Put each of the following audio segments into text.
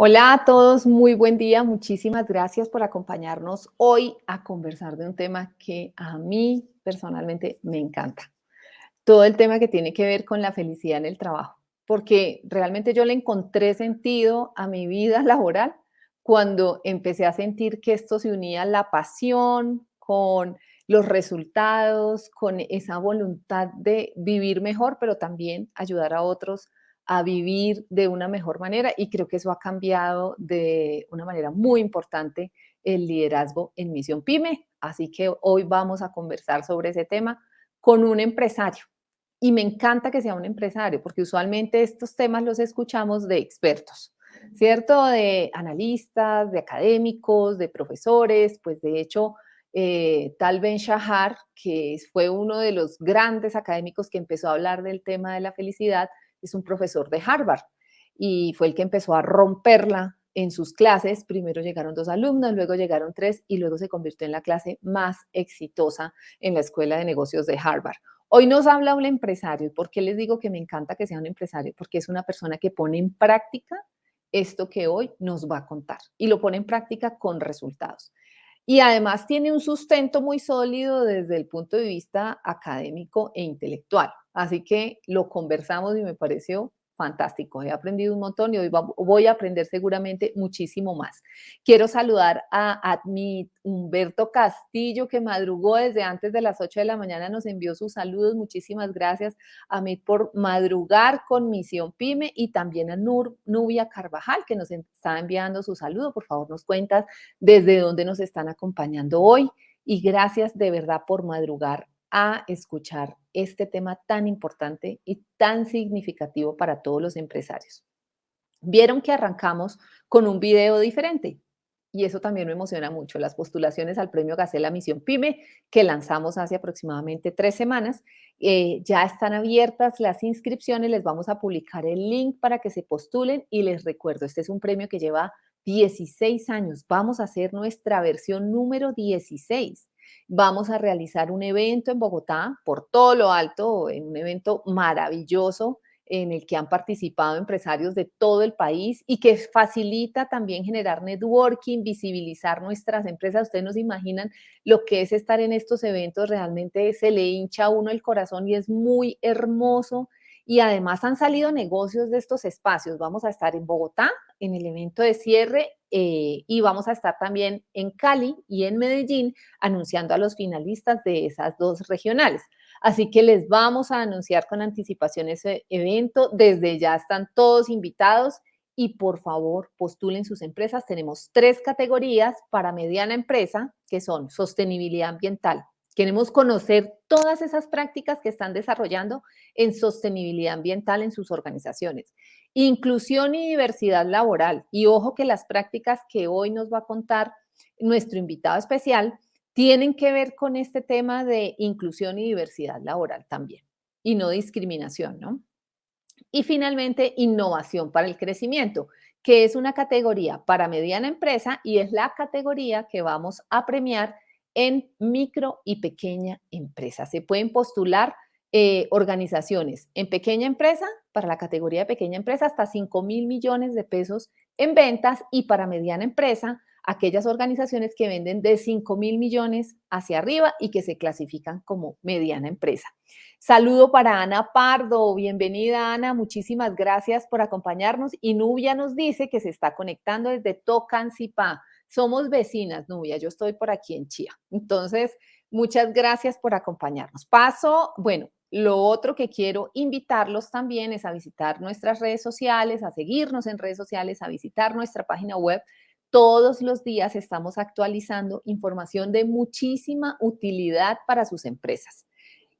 Hola a todos, muy buen día. Muchísimas gracias por acompañarnos hoy a conversar de un tema que a mí personalmente me encanta. Todo el tema que tiene que ver con la felicidad en el trabajo, porque realmente yo le encontré sentido a mi vida laboral cuando empecé a sentir que esto se unía la pasión con los resultados, con esa voluntad de vivir mejor, pero también ayudar a otros a vivir de una mejor manera. Y creo que eso ha cambiado de una manera muy importante el liderazgo en Misión Pyme. Así que hoy vamos a conversar sobre ese tema con un empresario. Y me encanta que sea un empresario, porque usualmente estos temas los escuchamos de expertos, ¿cierto? De analistas, de académicos, de profesores. Pues de hecho, Tal Ben Shahar, que fue uno de los grandes académicos que empezó a hablar del tema de la felicidad, es un profesor de Harvard y fue el que empezó a romperla en sus clases. Primero llegaron 2 alumnos, luego llegaron 3 y luego se convirtió en la clase más exitosa en la Escuela de Negocios de Harvard. Hoy nos habla un empresario. ¿Y por qué les digo que me encanta que sea un empresario? Porque es una persona que pone en práctica esto que hoy nos va a contar y lo pone en práctica con resultados. Y además tiene un sustento muy sólido desde el punto de vista académico e intelectual. Así que lo conversamos y me pareció fantástico. He aprendido un montón y hoy voy a aprender seguramente muchísimo más. Quiero saludar a mi Humberto Castillo, que madrugó desde antes de las 8 de la mañana, nos envió sus saludos. Muchísimas gracias a mí por madrugar con Misión Pyme, y también a Nubia Carvajal, que nos está enviando su saludo. Por favor, nos cuentas desde dónde nos están acompañando hoy, y gracias de verdad por madrugar a escuchar este tema tan importante y tan significativo para todos los empresarios. Vieron que arrancamos con un video diferente y eso también me emociona mucho. Las postulaciones al premio Gacela Misión Pyme, que lanzamos hace aproximadamente 3 semanas, ya están abiertas las inscripciones. Les vamos a publicar el link para que se postulen y les recuerdo, este es un premio que lleva 16 años. Vamos a hacer nuestra versión número 16. Vamos a realizar un evento en Bogotá, por todo lo alto, en un evento maravilloso en el que han participado empresarios de todo el país y que facilita también generar networking, visibilizar nuestras empresas. Ustedes no se imaginan lo que es estar en estos eventos. Realmente se le hincha a uno el corazón y es muy hermoso. Y además han salido negocios de estos espacios. Vamos a estar en Bogotá en el evento de cierre, y vamos a estar también en Cali y en Medellín anunciando a los finalistas de esas dos regionales. Así que les vamos a anunciar con anticipación ese evento. Desde ya están todos invitados y por favor postulen sus empresas. Tenemos 3 categorías para mediana empresa, que son sostenibilidad ambiental. Queremos conocer todas esas prácticas que están desarrollando en sostenibilidad ambiental en sus organizaciones. Inclusión y diversidad laboral. Y ojo que las prácticas que hoy nos va a contar nuestro invitado especial tienen que ver con este tema de inclusión y diversidad laboral también, y no discriminación, ¿no? Y finalmente, innovación para el crecimiento, que es una categoría para mediana empresa y es la categoría que vamos a premiar en micro y pequeña empresa. Se pueden postular organizaciones en pequeña empresa, para la categoría de pequeña empresa, hasta 5.000 millones de pesos en ventas, y para mediana empresa, aquellas organizaciones que venden de 5.000 millones hacia arriba y que se clasifican como mediana empresa. Saludo para Ana Pardo. Bienvenida, Ana. Muchísimas gracias por acompañarnos. Y Nubia nos dice que se está conectando desde Tocancipá. Somos vecinas, Nubia. Yo estoy por aquí en Chía. Entonces, muchas gracias por acompañarnos. Bueno, lo otro que quiero invitarlos también es a visitar nuestras redes sociales, a seguirnos en redes sociales, a visitar nuestra página web. Todos los días estamos actualizando información de muchísima utilidad para sus empresas.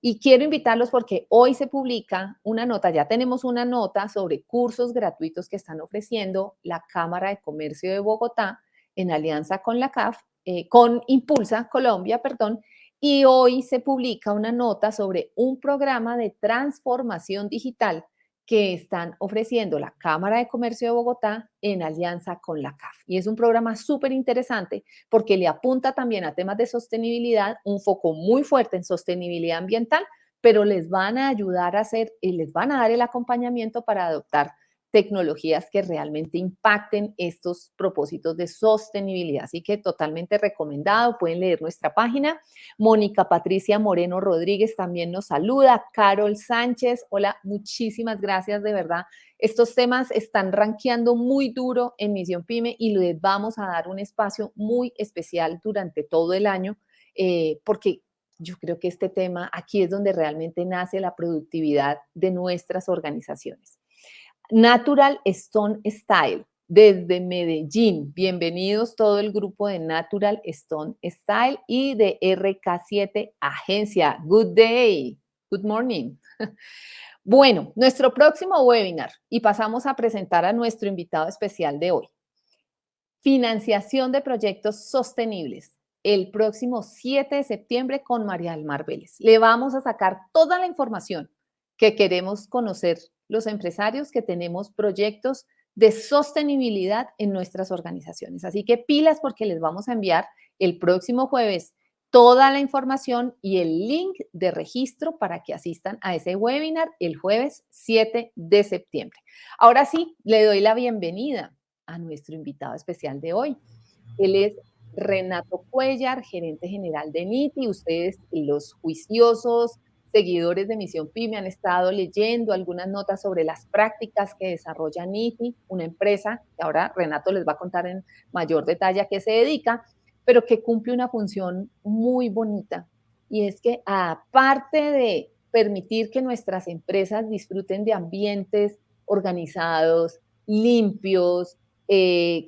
Y quiero invitarlos porque hoy se publica una nota, ya tenemos una nota sobre cursos gratuitos que están ofreciendo la Cámara de Comercio de Bogotá en alianza con la CAF, con Impulsa Colombia, perdón, y hoy se publica una nota sobre un programa de transformación digital que están ofreciendo la Cámara de Comercio de Bogotá en alianza con la CAF. Y es un programa súper interesante porque le apunta también a temas de sostenibilidad, un foco muy fuerte en sostenibilidad ambiental, pero les van a ayudar a hacer y les van a dar el acompañamiento para adoptar tecnologías que realmente impacten estos propósitos de sostenibilidad. Así que totalmente recomendado, pueden leer nuestra página. Mónica Patricia Moreno Rodríguez también nos saluda. Carol Sánchez, hola, muchísimas gracias, de verdad. Estos temas están rankeando muy duro en Misión Pyme y les vamos a dar un espacio muy especial durante todo el año, porque yo creo que este tema aquí es donde realmente nace la productividad de nuestras organizaciones. Natural Stone Style, desde Medellín. Bienvenidos todo el grupo de Natural Stone Style y de RK7 Agencia. Good day, good morning. Bueno, nuestro próximo webinar, y pasamos a presentar a nuestro invitado especial de hoy. Financiación de proyectos sostenibles. El próximo 7 de septiembre con María del Mar Vélez. Le vamos a sacar toda la información que queremos conocer los empresarios que tenemos proyectos de sostenibilidad en nuestras organizaciones. Así que pilas porque les vamos a enviar el próximo jueves toda la información y el link de registro para que asistan a ese webinar el jueves 7 de septiembre. Ahora sí, le doy la bienvenida a nuestro invitado especial de hoy. Él es Renato Cuellar, gerente general de NITI. Ustedes, los juiciosos seguidores de Misión Pyme, han estado leyendo algunas notas sobre las prácticas que desarrolla NITI, una empresa que ahora Renato les va a contar en mayor detalle a qué se dedica, pero que cumple una función muy bonita. Y es que aparte de permitir que nuestras empresas disfruten de ambientes organizados, limpios,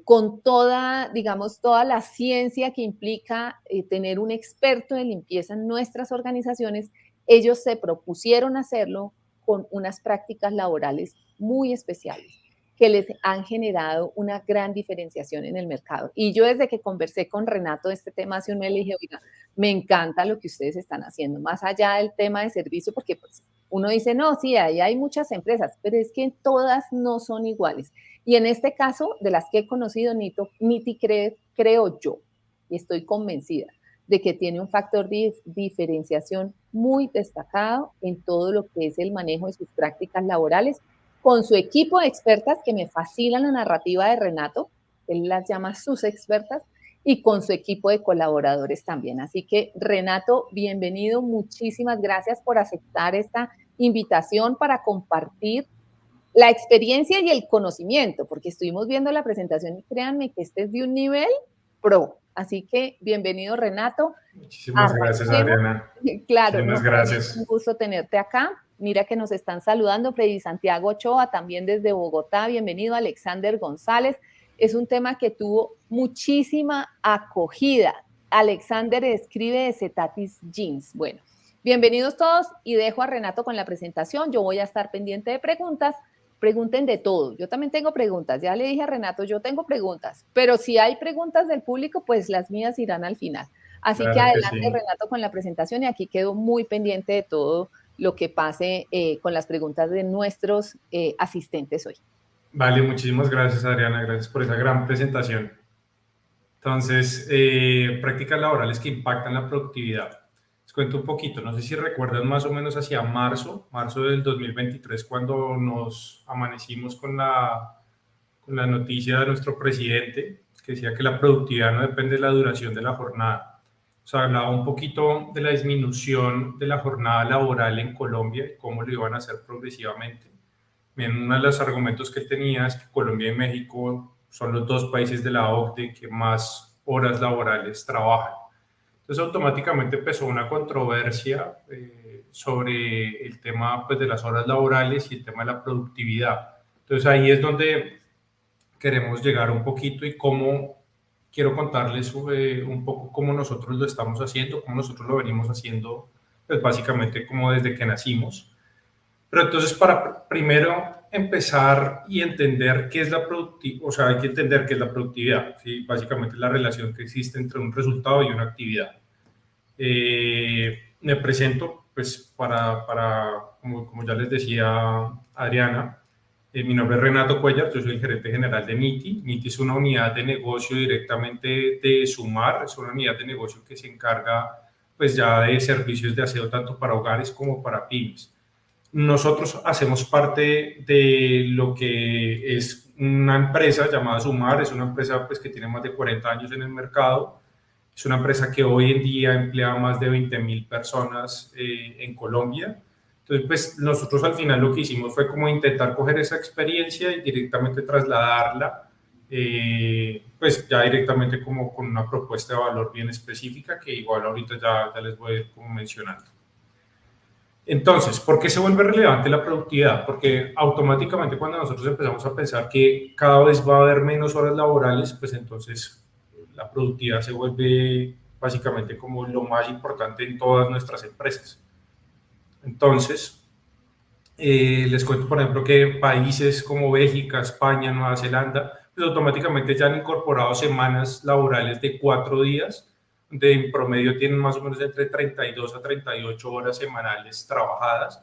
con toda, digamos, toda la ciencia que implica tener un experto de limpieza en nuestras organizaciones, ellos se propusieron hacerlo con unas prácticas laborales muy especiales que les han generado una gran diferenciación en el mercado. Y yo desde que conversé con Renato de este tema hace un mes, le dije, oiga, me encanta lo que ustedes están haciendo, más allá del tema de servicio, porque pues uno dice, no, sí, ahí hay muchas empresas, pero es que todas no son iguales. Y en este caso, de las que he conocido, NITI creo yo, y estoy convencida, de que tiene un factor de diferenciación muy destacado en todo lo que es el manejo de sus prácticas laborales, con su equipo de expertas que me fascina la narrativa de Renato, él las llama sus expertas, y con su equipo de colaboradores también. Así que, Renato, bienvenido, muchísimas gracias por aceptar esta invitación para compartir la experiencia y el conocimiento, porque estuvimos viendo la presentación y créanme que este es de un nivel pro. Así que bienvenido, Renato. Muchísimas gracias, Adriana. Claro, Muchísimas gracias. un gusto tenerte acá. Mira que nos están saludando Freddy Santiago Ochoa, también desde Bogotá. Bienvenido, Alexander González. Es un tema que tuvo muchísima acogida. Alexander escribe de Cetatis Jeans. Bueno, bienvenidos todos y dejo a Renato con la presentación. Yo voy a estar pendiente de preguntas. Pregunten de todo. Yo también tengo preguntas. Ya le dije a Renato, yo tengo preguntas. Pero si hay preguntas del público, pues las mías irán al final. Así Claro que que adelante, sí. Renato, con la presentación y aquí quedo muy pendiente de todo lo que pase con las preguntas de nuestros asistentes hoy. Vale, muchísimas gracias, Adriana. Gracias por esa gran presentación. Entonces, prácticas laborales que impactan la productividad. Les cuento un poquito. No sé si recuerdan más o menos hacia marzo del 2023, cuando nos amanecimos con la noticia de nuestro presidente, que decía que la productividad no depende de la duración de la jornada. O sea, hablaba un poquito de la disminución de la jornada laboral en Colombia y cómo lo iban a hacer progresivamente. Bien, uno de los argumentos que él tenía es que Colombia y México son los dos países de la OCDE que más horas laborales trabajan. Entonces, automáticamente empezó una controversia sobre el tema pues, de las horas laborales y el tema de la productividad. Entonces, ahí es donde queremos llegar un poquito y cómo quiero contarles un poco cómo nosotros lo estamos haciendo, cómo nosotros lo venimos haciendo, pues básicamente como desde que nacimos. Pero entonces para primero empezar y entender qué es la productividad, o sea, hay que entender qué es la productividad, ¿sí? Básicamente la relación que existe entre un resultado y una actividad. Me presento, pues como ya les decía Adriana, mi nombre es Renato Cuellar, yo soy el gerente general de NITI. NITI es una unidad de negocio directamente de Sumar, es una unidad de negocio que se encarga pues ya de servicios de aseo tanto para hogares como para pymes. nosotros hacemos parte de lo que es una empresa llamada Sumar. Es una empresa pues, que tiene más de 40 años en el mercado. Es una empresa que hoy en día emplea más de 20.000 personas en Colombia. Entonces, pues nosotros al final lo que hicimos fue como intentar coger esa experiencia y directamente trasladarla, pues ya directamente como con una propuesta de valor bien específica que igual ahorita ya les voy a ir como mencionando. Entonces, ¿por qué se vuelve relevante la productividad? Porque automáticamente cuando nosotros empezamos a pensar que cada vez va a haber menos horas laborales, pues entonces la productividad se vuelve básicamente como lo más importante en todas nuestras empresas. Entonces, les cuento, por ejemplo, que países como Bélgica, España, Nueva Zelanda, pues automáticamente ya han incorporado semanas laborales de 4 días, de en promedio tienen más o menos entre 32 a 38 horas semanales trabajadas.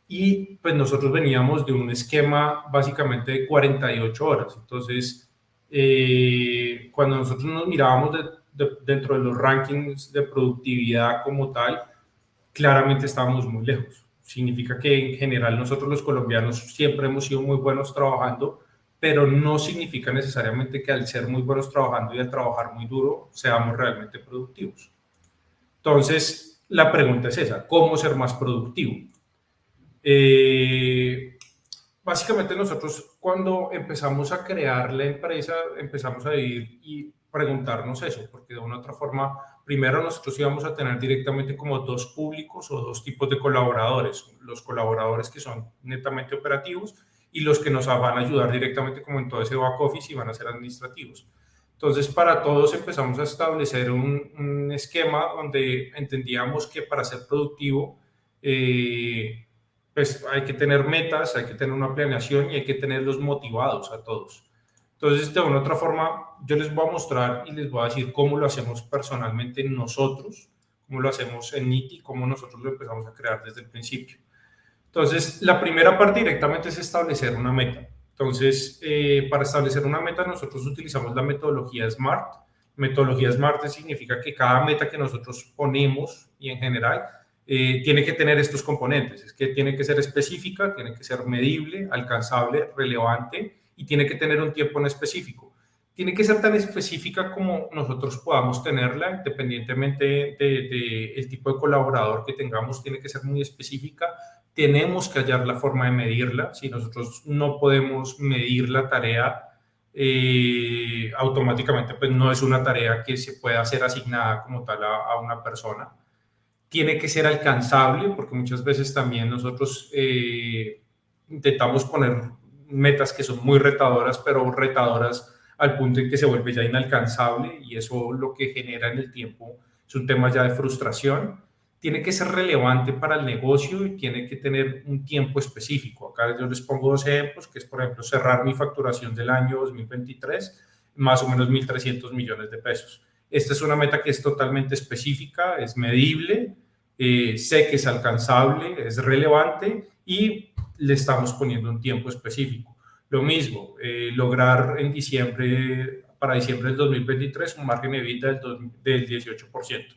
Y pues nosotros veníamos de un esquema básicamente de 48 horas. Entonces, cuando nosotros nos mirábamos dentro de los rankings de productividad como tal, claramente estábamos muy lejos. Significa que en general nosotros los colombianos siempre hemos sido muy buenos trabajando, pero no significa necesariamente que al ser muy buenos trabajando y al trabajar muy duro seamos realmente productivos. Entonces, la pregunta es esa, ¿cómo ser más productivo? Básicamente nosotros cuando empezamos a crear la empresa empezamos a ir y preguntarnos eso, porque de una u otra forma, primero nosotros íbamos a tener directamente como dos públicos o dos tipos de colaboradores, los colaboradores que son netamente operativos y los que nos van a ayudar directamente como en todo ese back office y van a ser administrativos. Entonces, para todos empezamos a establecer un esquema donde entendíamos que para ser productivo, pues hay que tener metas, hay que tener una planeación y hay que tenerlos motivados a todos. Entonces, de una u otra forma, yo les voy a mostrar y les voy a decir cómo lo hacemos personalmente nosotros, cómo lo hacemos en Niti, cómo nosotros lo empezamos a crear desde el principio. Entonces, la primera parte directamente es establecer una meta. Entonces, para establecer una meta, nosotros utilizamos la metodología SMART. Metodología SMART significa que cada meta que nosotros ponemos y en general tiene que tener estos componentes. Es que tiene que ser específica, tiene que ser medible, alcanzable, relevante y tiene que tener un tiempo en específico. Tiene que ser tan específica como nosotros podamos tenerla, independientemente del tipo de colaborador que tengamos, tiene que ser muy específica. Tenemos que hallar la forma de medirla. Si nosotros no podemos medir la tarea, automáticamente pues no es una tarea que se pueda ser asignada como tal a una persona. Tiene que ser alcanzable, porque muchas veces también nosotros intentamos poner metas que son muy retadoras, pero retadoras al punto en que se vuelve ya inalcanzable y eso lo que genera en el tiempo es un tema ya de frustración. Tiene que ser relevante para el negocio y tiene que tener un tiempo específico. Acá yo les pongo dos ejemplos, que es por ejemplo cerrar mi facturación del año 2023, más o menos 1.300 millones de pesos. Esta es una meta que es totalmente específica, es medible, sé que es alcanzable, es relevante y le estamos poniendo un tiempo específico. Lo mismo, lograr en diciembre, para diciembre del 2023, un margen de EBITDA del 18%.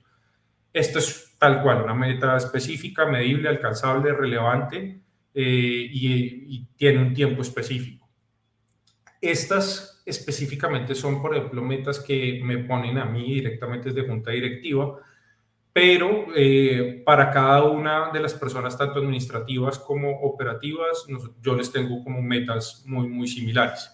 Esto es tal cual, una meta específica, medible, alcanzable, relevante y tiene un tiempo específico. Estas específicamente son, por ejemplo, metas que me ponen a mí directamente desde junta directiva, pero para cada una de las personas, tanto administrativas como operativas, yo les tengo como metas muy, muy similares.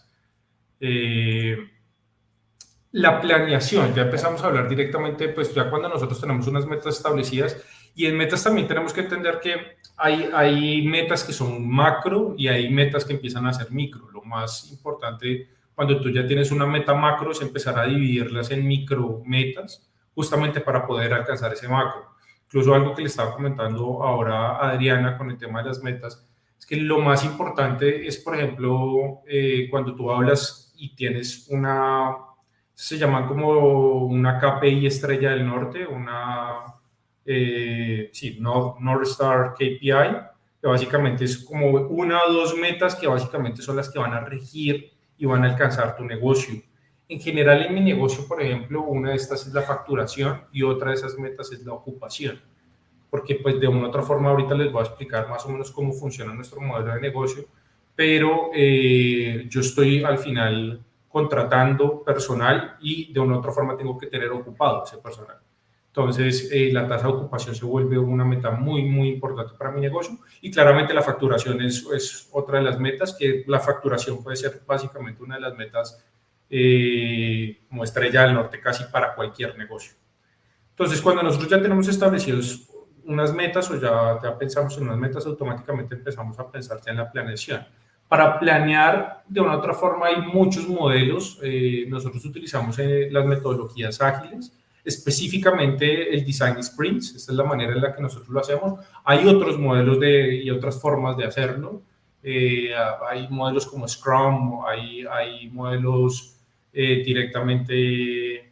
La planeación, ya empezamos a hablar directamente, pues ya cuando nosotros tenemos unas metas establecidas, y en metas también tenemos que entender que hay metas que son macro y hay metas que empiezan a ser micro. Lo más importante cuando tú ya tienes una meta macro es empezar a dividirlas en micro metas, justamente para poder alcanzar ese macro. Incluso algo que le estaba comentando ahora a Adriana con el tema de las metas, es que lo más importante es, por ejemplo, cuando tú hablas y tienes se llaman como una KPI estrella del norte, North Star KPI, que básicamente es como una o dos metas que básicamente son las que van a regir y van a alcanzar tu negocio. En general, en mi negocio, por ejemplo, una de estas es la facturación y otra de esas metas es la ocupación. porque pues de una u otra forma ahorita les voy a explicar más o menos cómo funciona nuestro modelo de negocio, pero yo estoy al final contratando personal y de una u otra forma tengo que tener ocupado ese personal. Entonces, la tasa de ocupación se vuelve una meta muy, muy importante para mi negocio y claramente la facturación es otra de las metas, que la facturación puede ser básicamente una de las metas como estrella del norte casi para cualquier negocio. Entonces, cuando nosotros ya tenemos establecidos unas metas o ya pensamos en unas metas, automáticamente empezamos a pensar ya en la planeación. Para planear, de una u otra forma, hay muchos modelos. Nosotros utilizamos las metodologías ágiles, específicamente el Design Sprints. Esta es la manera en la que nosotros lo hacemos. Hay otros modelos y otras formas de hacerlo. Hay modelos como Scrum, hay modelos directamente,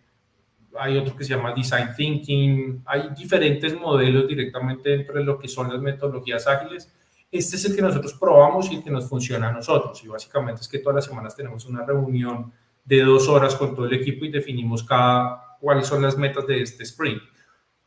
hay otro que se llama Design Thinking, hay diferentes modelos directamente dentro de lo que son las metodologías ágiles. Este es el que nosotros probamos y el que nos funciona a nosotros. Y básicamente es que todas las semanas tenemos una reunión de 2 horas con todo el equipo y definimos cuáles son las metas de este sprint.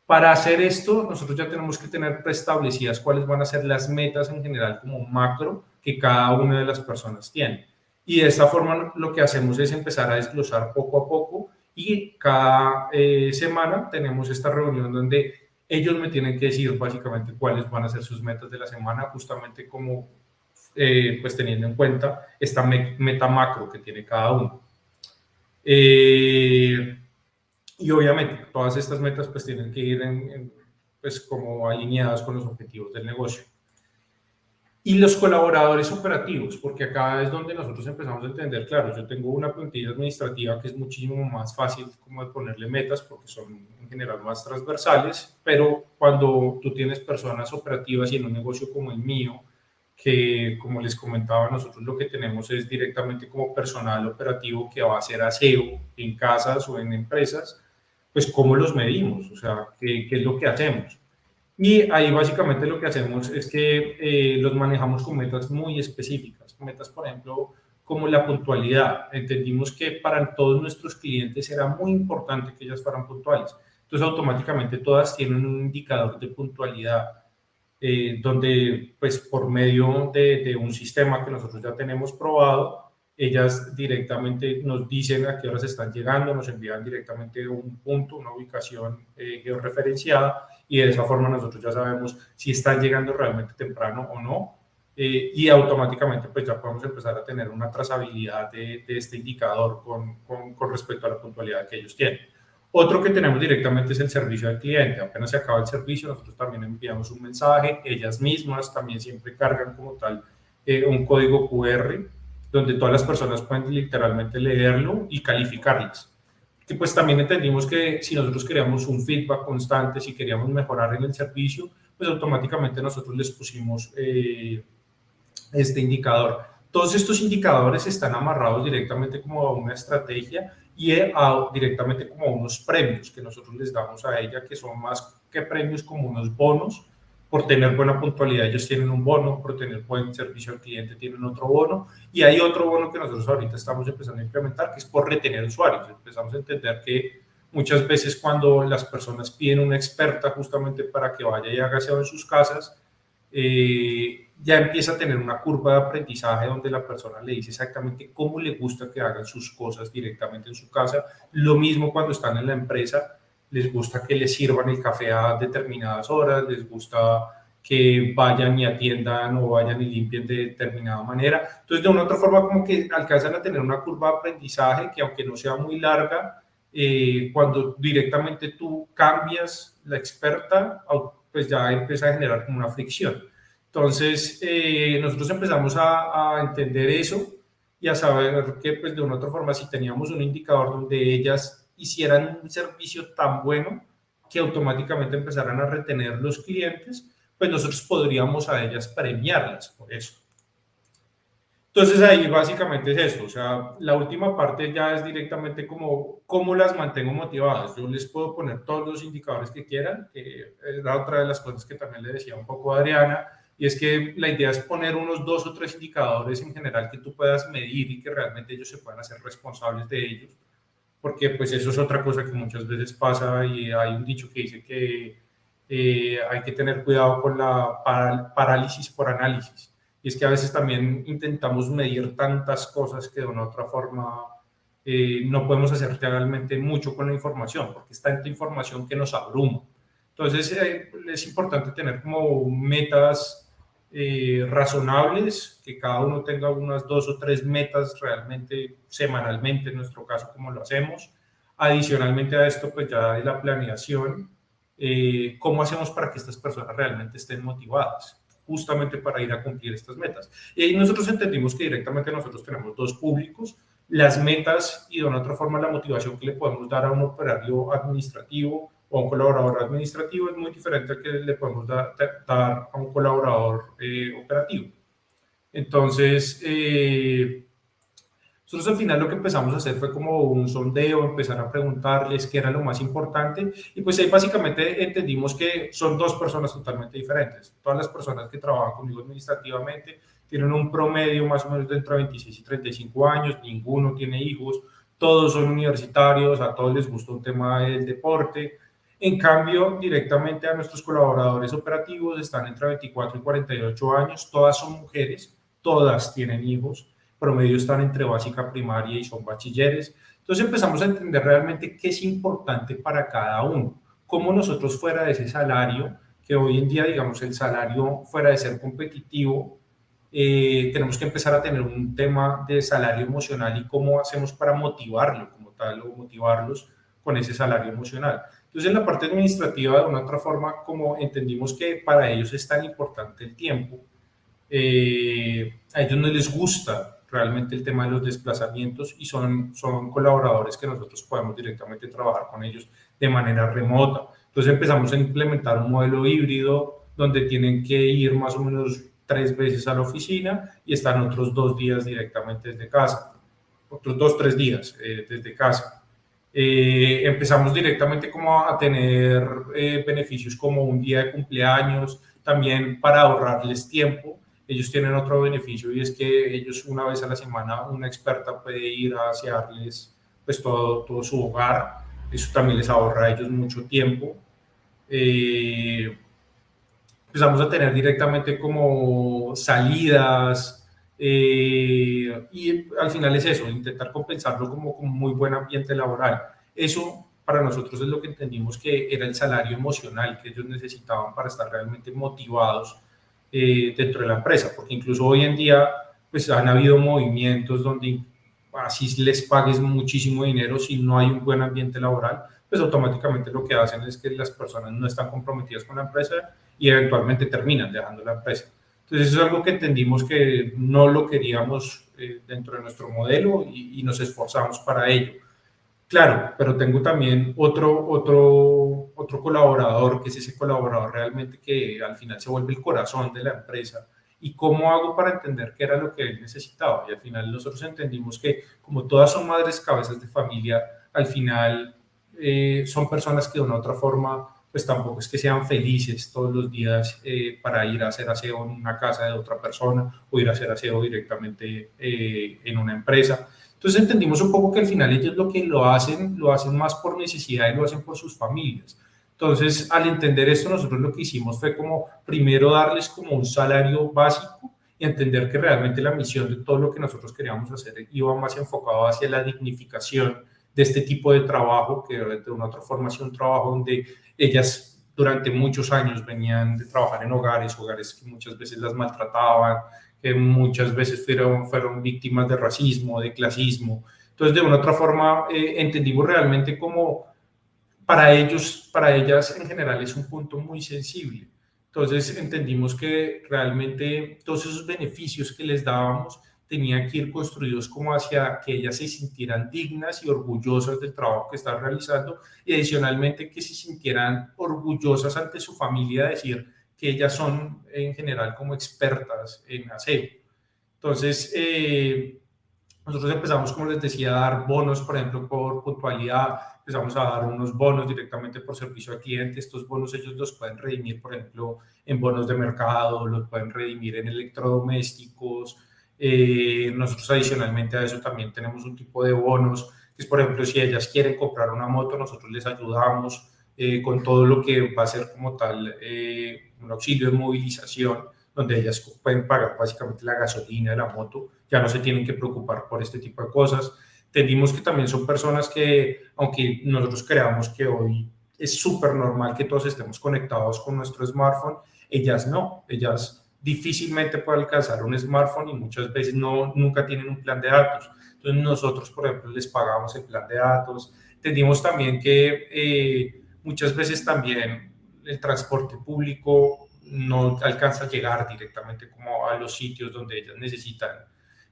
Para hacer esto, nosotros ya tenemos que tener preestablecidas cuáles van a ser las metas en general como macro que cada una de las personas tiene. Y de esta forma lo que hacemos es empezar a desglosar poco a poco y cada semana tenemos esta reunión donde ellos me tienen que decir básicamente cuáles van a ser sus metas de la semana, justamente como pues teniendo en cuenta esta meta macro que tiene cada uno. Y obviamente todas estas metas pues tienen que ir pues como alineadas con los objetivos del negocio. Y los colaboradores operativos, porque acá es donde nosotros empezamos a entender, claro, yo tengo una plantilla administrativa que es muchísimo más fácil como de ponerle metas porque son en general más transversales, pero cuando tú tienes personas operativas y en un negocio como el mío, que como les comentaba, nosotros lo que tenemos es directamente como personal operativo que va a hacer aseo en casas o en empresas, pues cómo los medimos, o sea, qué es lo que hacemos. Y ahí básicamente lo que hacemos es que los manejamos con metas muy específicas, metas por ejemplo como la puntualidad. Entendimos que para todos nuestros clientes era muy importante que ellas fueran puntuales. Entonces automáticamente todas tienen un indicador de puntualidad donde pues por medio de un sistema que nosotros ya tenemos probado, ellas directamente nos dicen a qué horas están llegando, nos envían directamente un punto, una ubicación georreferenciada y de esa forma nosotros ya sabemos si están llegando realmente temprano o no. Y automáticamente pues ya podemos empezar a tener una trazabilidad de este indicador con respecto a la puntualidad que ellos tienen. Otro que tenemos directamente es el servicio al cliente. Apenas se acaba el servicio, nosotros también enviamos un mensaje. Ellas mismas también siempre cargan como tal un código QR donde todas las personas pueden literalmente leerlo y calificarlas. Y pues también entendimos que si nosotros queríamos un feedback constante, si queríamos mejorar en el servicio, pues automáticamente nosotros les pusimos este indicador. Todos estos indicadores están amarrados directamente como a una estrategia y directamente como a unos premios que nosotros les damos a ella, que son más que premios como unos bonos. Por tener buena puntualidad ellos tienen un bono, por tener buen servicio al cliente tienen otro bono y hay otro bono que nosotros ahorita estamos empezando a implementar que es por retener usuarios. Empezamos a entender que muchas veces cuando las personas piden una experta justamente para que vaya y haga aseo en sus casas, ya empieza a tener una curva de aprendizaje donde la persona le dice exactamente cómo le gusta que hagan sus cosas directamente en su casa. Lo mismo cuando están en la empresa, les gusta que les sirvan el café a determinadas horas, les gusta que vayan y atiendan o vayan y limpien de determinada manera. Entonces, de una u otra forma, como que alcanzan a tener una curva de aprendizaje que aunque no sea muy larga, cuando directamente tú cambias la experta, pues ya empieza a generar como una fricción. Entonces, nosotros empezamos a entender eso y a saber que, pues, de una u otra forma, si teníamos un indicador donde ellas hicieran un servicio tan bueno que automáticamente empezaran a retener los clientes, pues nosotros podríamos a ellas premiarlas por eso. Entonces ahí básicamente es esto, o sea, la última parte ya es directamente como cómo las mantengo motivadas. Yo les puedo poner todos los indicadores que quieran, que era otra de las cosas que también le decía un poco a Adriana, y es que la idea es poner unos 2 o 3 indicadores en general que tú puedas medir y que realmente ellos se puedan hacer responsables de ellos, porque pues eso es otra cosa que muchas veces pasa y hay un dicho que dice que hay que tener cuidado con la parálisis por análisis. Y es que a veces también intentamos medir tantas cosas que de una u otra forma no podemos hacer realmente mucho con la información, porque es tanta información que nos abruma. Entonces, es importante tener como metas razonables, que cada uno tenga unas 2 o 3 metas realmente semanalmente, en nuestro caso, como lo hacemos. Adicionalmente a esto, pues ya de la planeación, cómo hacemos para que estas personas realmente estén motivadas, justamente para ir a cumplir estas metas. Y ahí nosotros entendimos que directamente nosotros tenemos dos públicos, las metas y de una otra forma la motivación que le podemos dar a un operario administrativo o a un colaborador administrativo es muy diferente al que le podemos dar a un colaborador operativo. Entonces, nosotros al final lo que empezamos a hacer fue como un sondeo, empezar a preguntarles qué era lo más importante y pues ahí básicamente entendimos que son dos personas totalmente diferentes. Todas las personas que trabajan conmigo administrativamente tienen un promedio más o menos de entre 26 y 35 años, ninguno tiene hijos, todos son universitarios, a todos les gusta un tema del deporte. En cambio, directamente a nuestros colaboradores operativos están entre 24 y 48 años, todas son mujeres, todas tienen hijos, promedio están entre básica, primaria y son bachilleres. Entonces empezamos a entender realmente qué es importante para cada uno, cómo nosotros fuera de ese salario, que hoy en día, digamos, el salario fuera de ser competitivo, tenemos que empezar a tener un tema de salario emocional y cómo hacemos para motivarlo como tal o motivarlos con ese salario emocional. Entonces, en la parte administrativa, de una otra forma, como entendimos que para ellos es tan importante el tiempo, a ellos no les gusta realmente el tema de los desplazamientos y son colaboradores que nosotros podemos directamente trabajar con ellos de manera remota. Entonces empezamos a implementar un modelo híbrido donde tienen que ir más o menos 3 veces a la oficina y están otros 2 días directamente desde casa, otros 2, 3 días desde casa. Empezamos directamente como a tener beneficios como un día de cumpleaños, también para ahorrarles tiempo. Ellos tienen otro beneficio y es que ellos una vez a la semana una experta puede ir a asearles pues todo su hogar. Eso también les ahorra a ellos mucho tiempo. Empezamos a tener directamente como salidas y al final es eso, intentar compensarlo como con un muy buen ambiente laboral. Eso para nosotros es lo que entendimos que era el salario emocional que ellos necesitaban para estar realmente motivados dentro de la empresa, porque incluso hoy en día pues han habido movimientos donde así les pagues muchísimo dinero si no hay un buen ambiente laboral, pues automáticamente lo que hacen es que las personas no están comprometidas con la empresa y eventualmente terminan dejando la empresa. Entonces eso es algo que entendimos que no lo queríamos dentro de nuestro modelo y nos esforzamos para ello. Claro, pero tengo también otro colaborador, que es ese colaborador realmente que al final se vuelve el corazón de la empresa. ¿Y cómo hago para entender qué era lo que él necesitaba? Y al final nosotros entendimos que como todas son madres cabezas de familia, al final son personas que de una u otra forma, pues tampoco es que sean felices todos los días para ir a hacer aseo en una casa de otra persona o ir a hacer aseo directamente en una empresa. Entonces entendimos un poco que al final ellos lo hacen más por necesidad y lo hacen por sus familias. Entonces, al entender esto, nosotros lo que hicimos fue como primero darles como un salario básico y entender que realmente la misión de todo lo que nosotros queríamos hacer iba más enfocado hacia la dignificación de este tipo de trabajo, que de una otra forma ha sido un trabajo donde ellas durante muchos años venían de trabajar en hogares que muchas veces las maltrataban, que muchas veces fueron víctimas de racismo, de clasismo. Entonces, de una u otra forma, entendimos realmente cómo para ellos, para ellas en general es un punto muy sensible. Entonces, entendimos que realmente todos esos beneficios que les dábamos tenían que ir construidos como hacia que ellas se sintieran dignas y orgullosas del trabajo que están realizando y adicionalmente que se sintieran orgullosas ante su familia, decir que ellas son en general como expertas en aseo. Entonces, nosotros empezamos, como les decía, a dar bonos, por ejemplo, por puntualidad, empezamos a dar unos bonos directamente por servicio al cliente. Estos bonos ellos los pueden redimir, por ejemplo, en bonos de mercado, los pueden redimir en electrodomésticos. Nosotros adicionalmente a eso también tenemos un tipo de bonos, que es, por ejemplo, si ellas quieren comprar una moto, nosotros les ayudamos con todo lo que va a ser como tal un auxilio de movilización, donde ellas pueden pagar básicamente la gasolina de la moto, ya no se tienen que preocupar por este tipo de cosas. Entendimos que también son personas que, aunque nosotros creamos que hoy es súper normal que todos estemos conectados con nuestro smartphone, ellas no, ellas difícilmente pueden alcanzar un smartphone y muchas veces nunca tienen un plan de datos. Entonces nosotros, por ejemplo, les pagamos el plan de datos. Entendimos también que muchas veces también el transporte público no alcanza a llegar directamente como a los sitios donde ellas necesitan.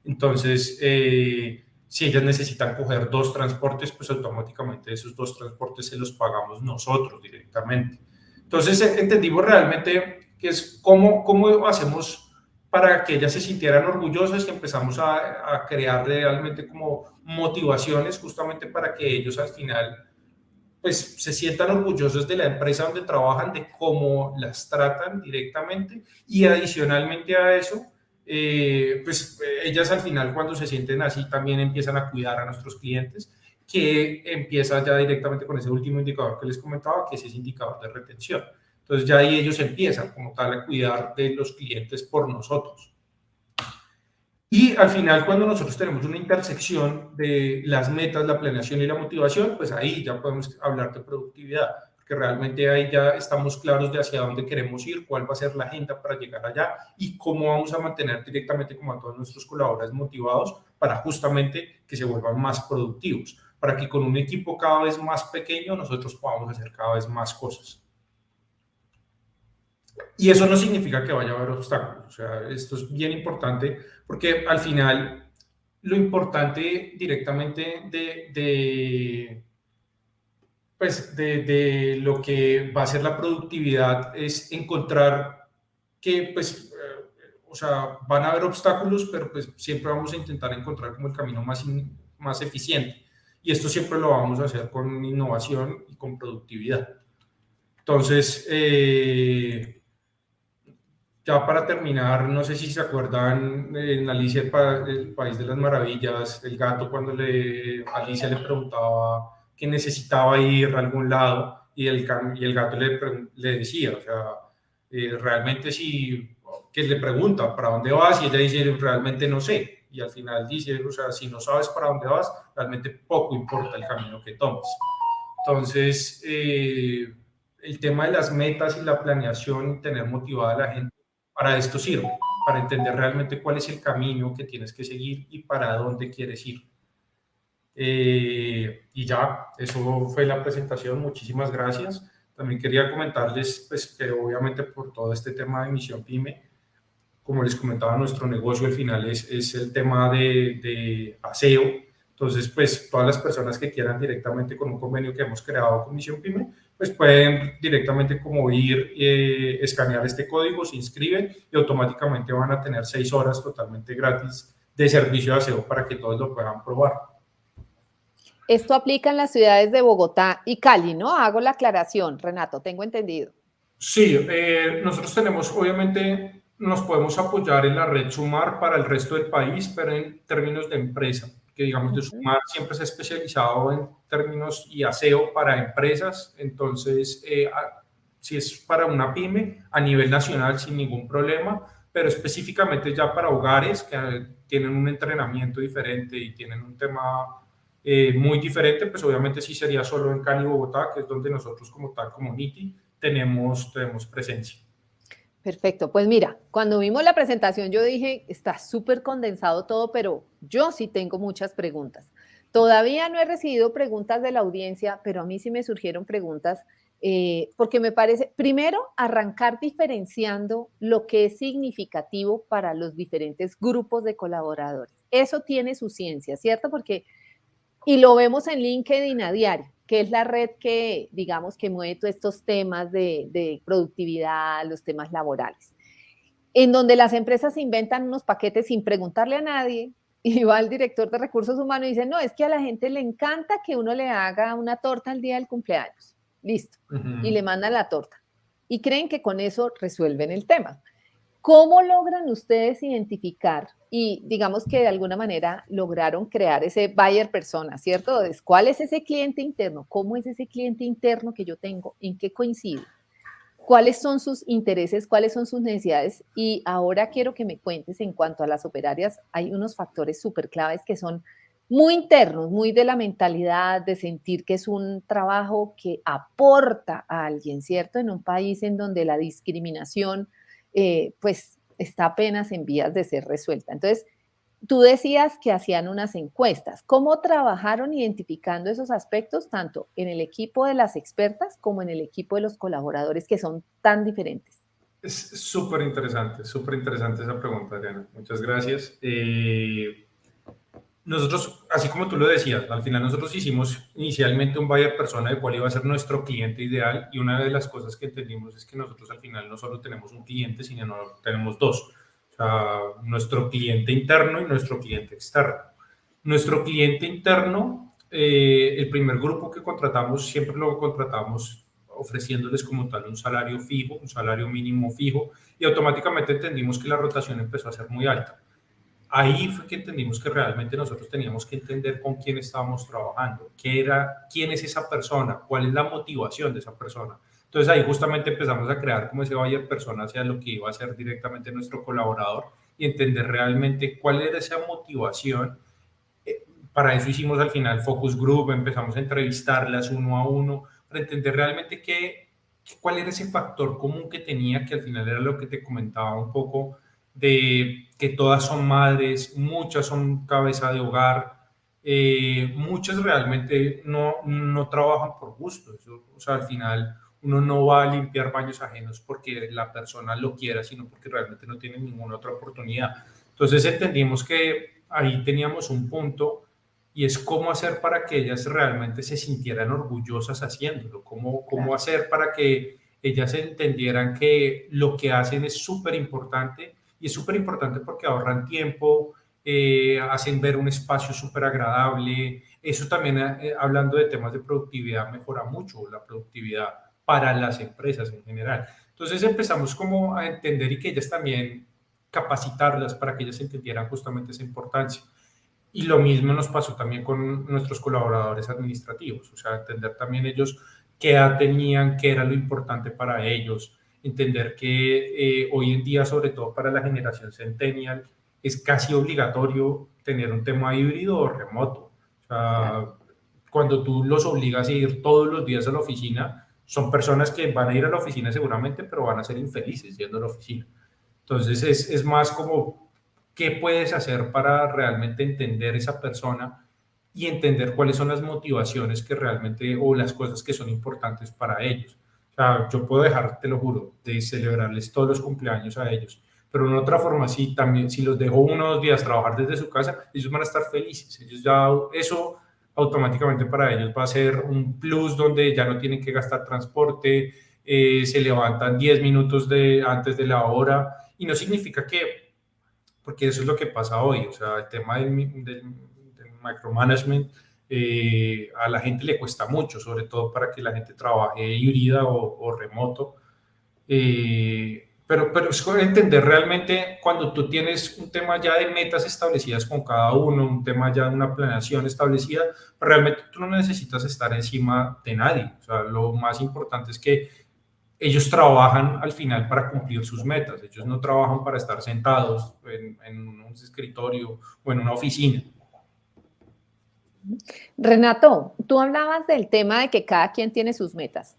Entonces, si ellas necesitan coger 2 transportes, pues automáticamente esos 2 transportes se los pagamos nosotros directamente. Entonces, entendimos realmente que es cómo hacemos para que ellas se sintieran orgullosas y empezamos a crear realmente como motivaciones justamente para que ellos al final pues se sientan orgullosos de la empresa donde trabajan, de cómo las tratan directamente y adicionalmente a eso, pues ellas al final cuando se sienten así también empiezan a cuidar a nuestros clientes, que empieza ya directamente con ese último indicador que les comentaba, que es ese indicador de retención. Entonces ya ahí ellos empiezan como tal a cuidar de los clientes por nosotros. Y al final, cuando nosotros tenemos una intersección de las metas, la planeación y la motivación, pues ahí ya podemos hablar de productividad, porque realmente ahí ya estamos claros de hacia dónde queremos ir, cuál va a ser la agenda para llegar allá y cómo vamos a mantener directamente como a todos nuestros colaboradores motivados para justamente que se vuelvan más productivos, para que con un equipo cada vez más pequeño nosotros podamos hacer cada vez más cosas. Y eso no significa que vaya a haber obstáculos. O sea, esto es bien importante porque al final lo importante directamente pues de lo que va a ser la productividad es encontrar que, pues, o sea, van a haber obstáculos, pero pues siempre vamos a intentar encontrar como el camino más eficiente. Y esto siempre lo vamos a hacer con innovación y con productividad. Entonces, ya para terminar, no sé si se acuerdan en Alicia, el País de las Maravillas, el gato cuando Alicia le preguntaba que necesitaba ir a algún lado y el gato le decía, o sea, realmente si, que le pregunta, ¿para dónde vas? Y ella dice, realmente no sé. Y al final dice, o sea, si no sabes para dónde vas, realmente poco importa el camino que tomes. Entonces, el tema de las metas y la planeación, tener motivada a la gente, para esto sirve, para entender realmente cuál es el camino que tienes que seguir y para dónde quieres ir. Y ya, eso fue la presentación. Muchísimas gracias. También quería comentarles pues, que obviamente por todo este tema de Misión Pyme, como les comentaba, nuestro negocio al final es el tema de aseo. Entonces, pues todas las personas que quieran directamente con un convenio que hemos creado con Misión Pyme, pues pueden directamente como ir, escanear este código, se inscriben y automáticamente van a tener 6 horas totalmente gratis de servicio de aseo para que todos lo puedan probar. Esto aplica en las ciudades de Bogotá y Cali, ¿no? Hago la aclaración, Renato, tengo entendido. Sí, nosotros tenemos, obviamente, nos podemos apoyar en la red Sumar para el resto del país, pero en términos de empresa, que digamos de Sumar siempre se ha especializado en términos y aseo para empresas, entonces, si es para una pyme, a nivel nacional sin ningún problema, pero específicamente ya para hogares que tienen un entrenamiento diferente y tienen un tema muy diferente, pues obviamente sí sería solo en Cali y Bogotá, que es donde nosotros como tal, como NITI, tenemos presencia. Perfecto, pues mira, cuando vimos la presentación yo dije, está súper condensado todo, pero yo sí tengo muchas preguntas. Todavía no he recibido preguntas de la audiencia, pero a mí sí me surgieron preguntas, porque me parece, primero, arrancar diferenciando lo que es significativo para los diferentes grupos de colaboradores. Eso tiene su ciencia, ¿cierto? Porque y lo vemos en LinkedIn a diario, que es la red que, digamos, que mueve todos estos temas de productividad, los temas laborales, en donde las empresas inventan unos paquetes sin preguntarle a nadie y va el director de recursos humanos y dice, no, es que a la gente le encanta que uno le haga una torta el día del cumpleaños. Listo. Y le mandan la torta. Y creen que con eso resuelven el tema. ¿Cómo logran ustedes identificar y digamos que de alguna manera lograron crear ese buyer persona, ¿cierto? ¿Cuál es ese cliente interno? ¿Cómo es ese cliente interno que yo tengo? ¿En qué coincide? ¿Cuáles son sus intereses? ¿Cuáles son sus necesidades? Y ahora quiero que me cuentes en cuanto a las operarias, hay unos factores súper claves que son muy internos, muy de la mentalidad, de sentir que es un trabajo que aporta a alguien, ¿cierto? En un país en donde la discriminación, pues, está apenas en vías de ser resuelta. Entonces, tú decías que hacían unas encuestas. ¿Cómo trabajaron identificando esos aspectos, tanto en el equipo de las expertas como en el equipo de los colaboradores, que son tan diferentes? Es súper interesante esa pregunta, Adriana. Muchas gracias. Nosotros, así como tú lo decías, al final nosotros hicimos inicialmente un buyer persona de cuál iba a ser nuestro cliente ideal, y una de las cosas que entendimos es que nosotros al final no solo tenemos un cliente, sino no tenemos dos. O sea, nuestro cliente interno y nuestro cliente externo. Nuestro cliente interno, el primer grupo que contratamos, siempre lo contratamos ofreciéndoles como tal un salario fijo, un salario mínimo fijo, y automáticamente entendimos que la rotación empezó a ser muy alta. Ahí fue que entendimos que realmente nosotros teníamos que entender con quién estábamos trabajando, quién es esa persona, cuál es la motivación de esa persona. Entonces ahí justamente empezamos a crear como ese buyer persona hacia lo que iba a ser directamente nuestro colaborador, y entender realmente cuál era esa motivación. Para eso hicimos al final focus group, empezamos a entrevistarlas uno a uno para entender realmente cuál era ese factor común que tenía, que al final era lo que te comentaba un poco, de que todas son madres, muchas son cabeza de hogar, muchas realmente no trabajan por gusto. Eso, o sea, al final uno no va a limpiar baños ajenos porque la persona lo quiera, sino porque realmente no tiene ninguna otra oportunidad. Entonces entendimos que ahí teníamos un punto, y es cómo hacer para que ellas realmente se sintieran orgullosas haciéndolo, cómo Claro, hacer para que ellas entendieran que lo que hacen es súper importante, y es súper importante porque ahorran tiempo, hacen ver un espacio súper agradable. Eso también, hablando de temas de productividad, mejora mucho la productividad para las empresas en general. Entonces empezamos como a entender, y que ellas también capacitarlas para que ellas entendieran justamente esa importancia. Y lo mismo nos pasó también con nuestros colaboradores administrativos, o sea, entender también ellos qué edad tenían, qué era lo importante para ellos, entender que hoy en día, sobre todo para la generación centennial, es casi obligatorio tener un tema híbrido o remoto. O claro. sea, cuando tú los obligas a ir todos los días a la oficina, son personas que van a ir a la oficina seguramente, pero van a ser infelices yendo a la oficina. Entonces es más como qué puedes hacer para realmente entender esa persona y entender cuáles son las motivaciones que realmente, o las cosas que son importantes para ellos. O sea, yo puedo dejar, te lo juro, de celebrarles todos los cumpleaños a ellos, pero en otra forma, sí, también, si los dejo uno o dos días trabajar desde su casa, ellos van a estar felices. Ellos ya, eso automáticamente para ellos va a ser un plus, donde ya no tienen que gastar transporte, se levantan 10 minutos antes de la hora, y no significa que, porque eso es lo que pasa hoy, o sea, el tema del micromanagement, a la gente le cuesta mucho, sobre todo para que la gente trabaje híbrida o remoto. Pero es entender realmente cuando tú tienes un tema ya de metas establecidas con cada uno, un tema ya de una planeación establecida, realmente tú no necesitas estar encima de nadie. O sea, lo más importante es que ellos trabajan al final para cumplir sus metas. Ellos no trabajan para estar sentados en un escritorio o en una oficina. Renato, tú hablabas del tema de que cada quien tiene sus metas.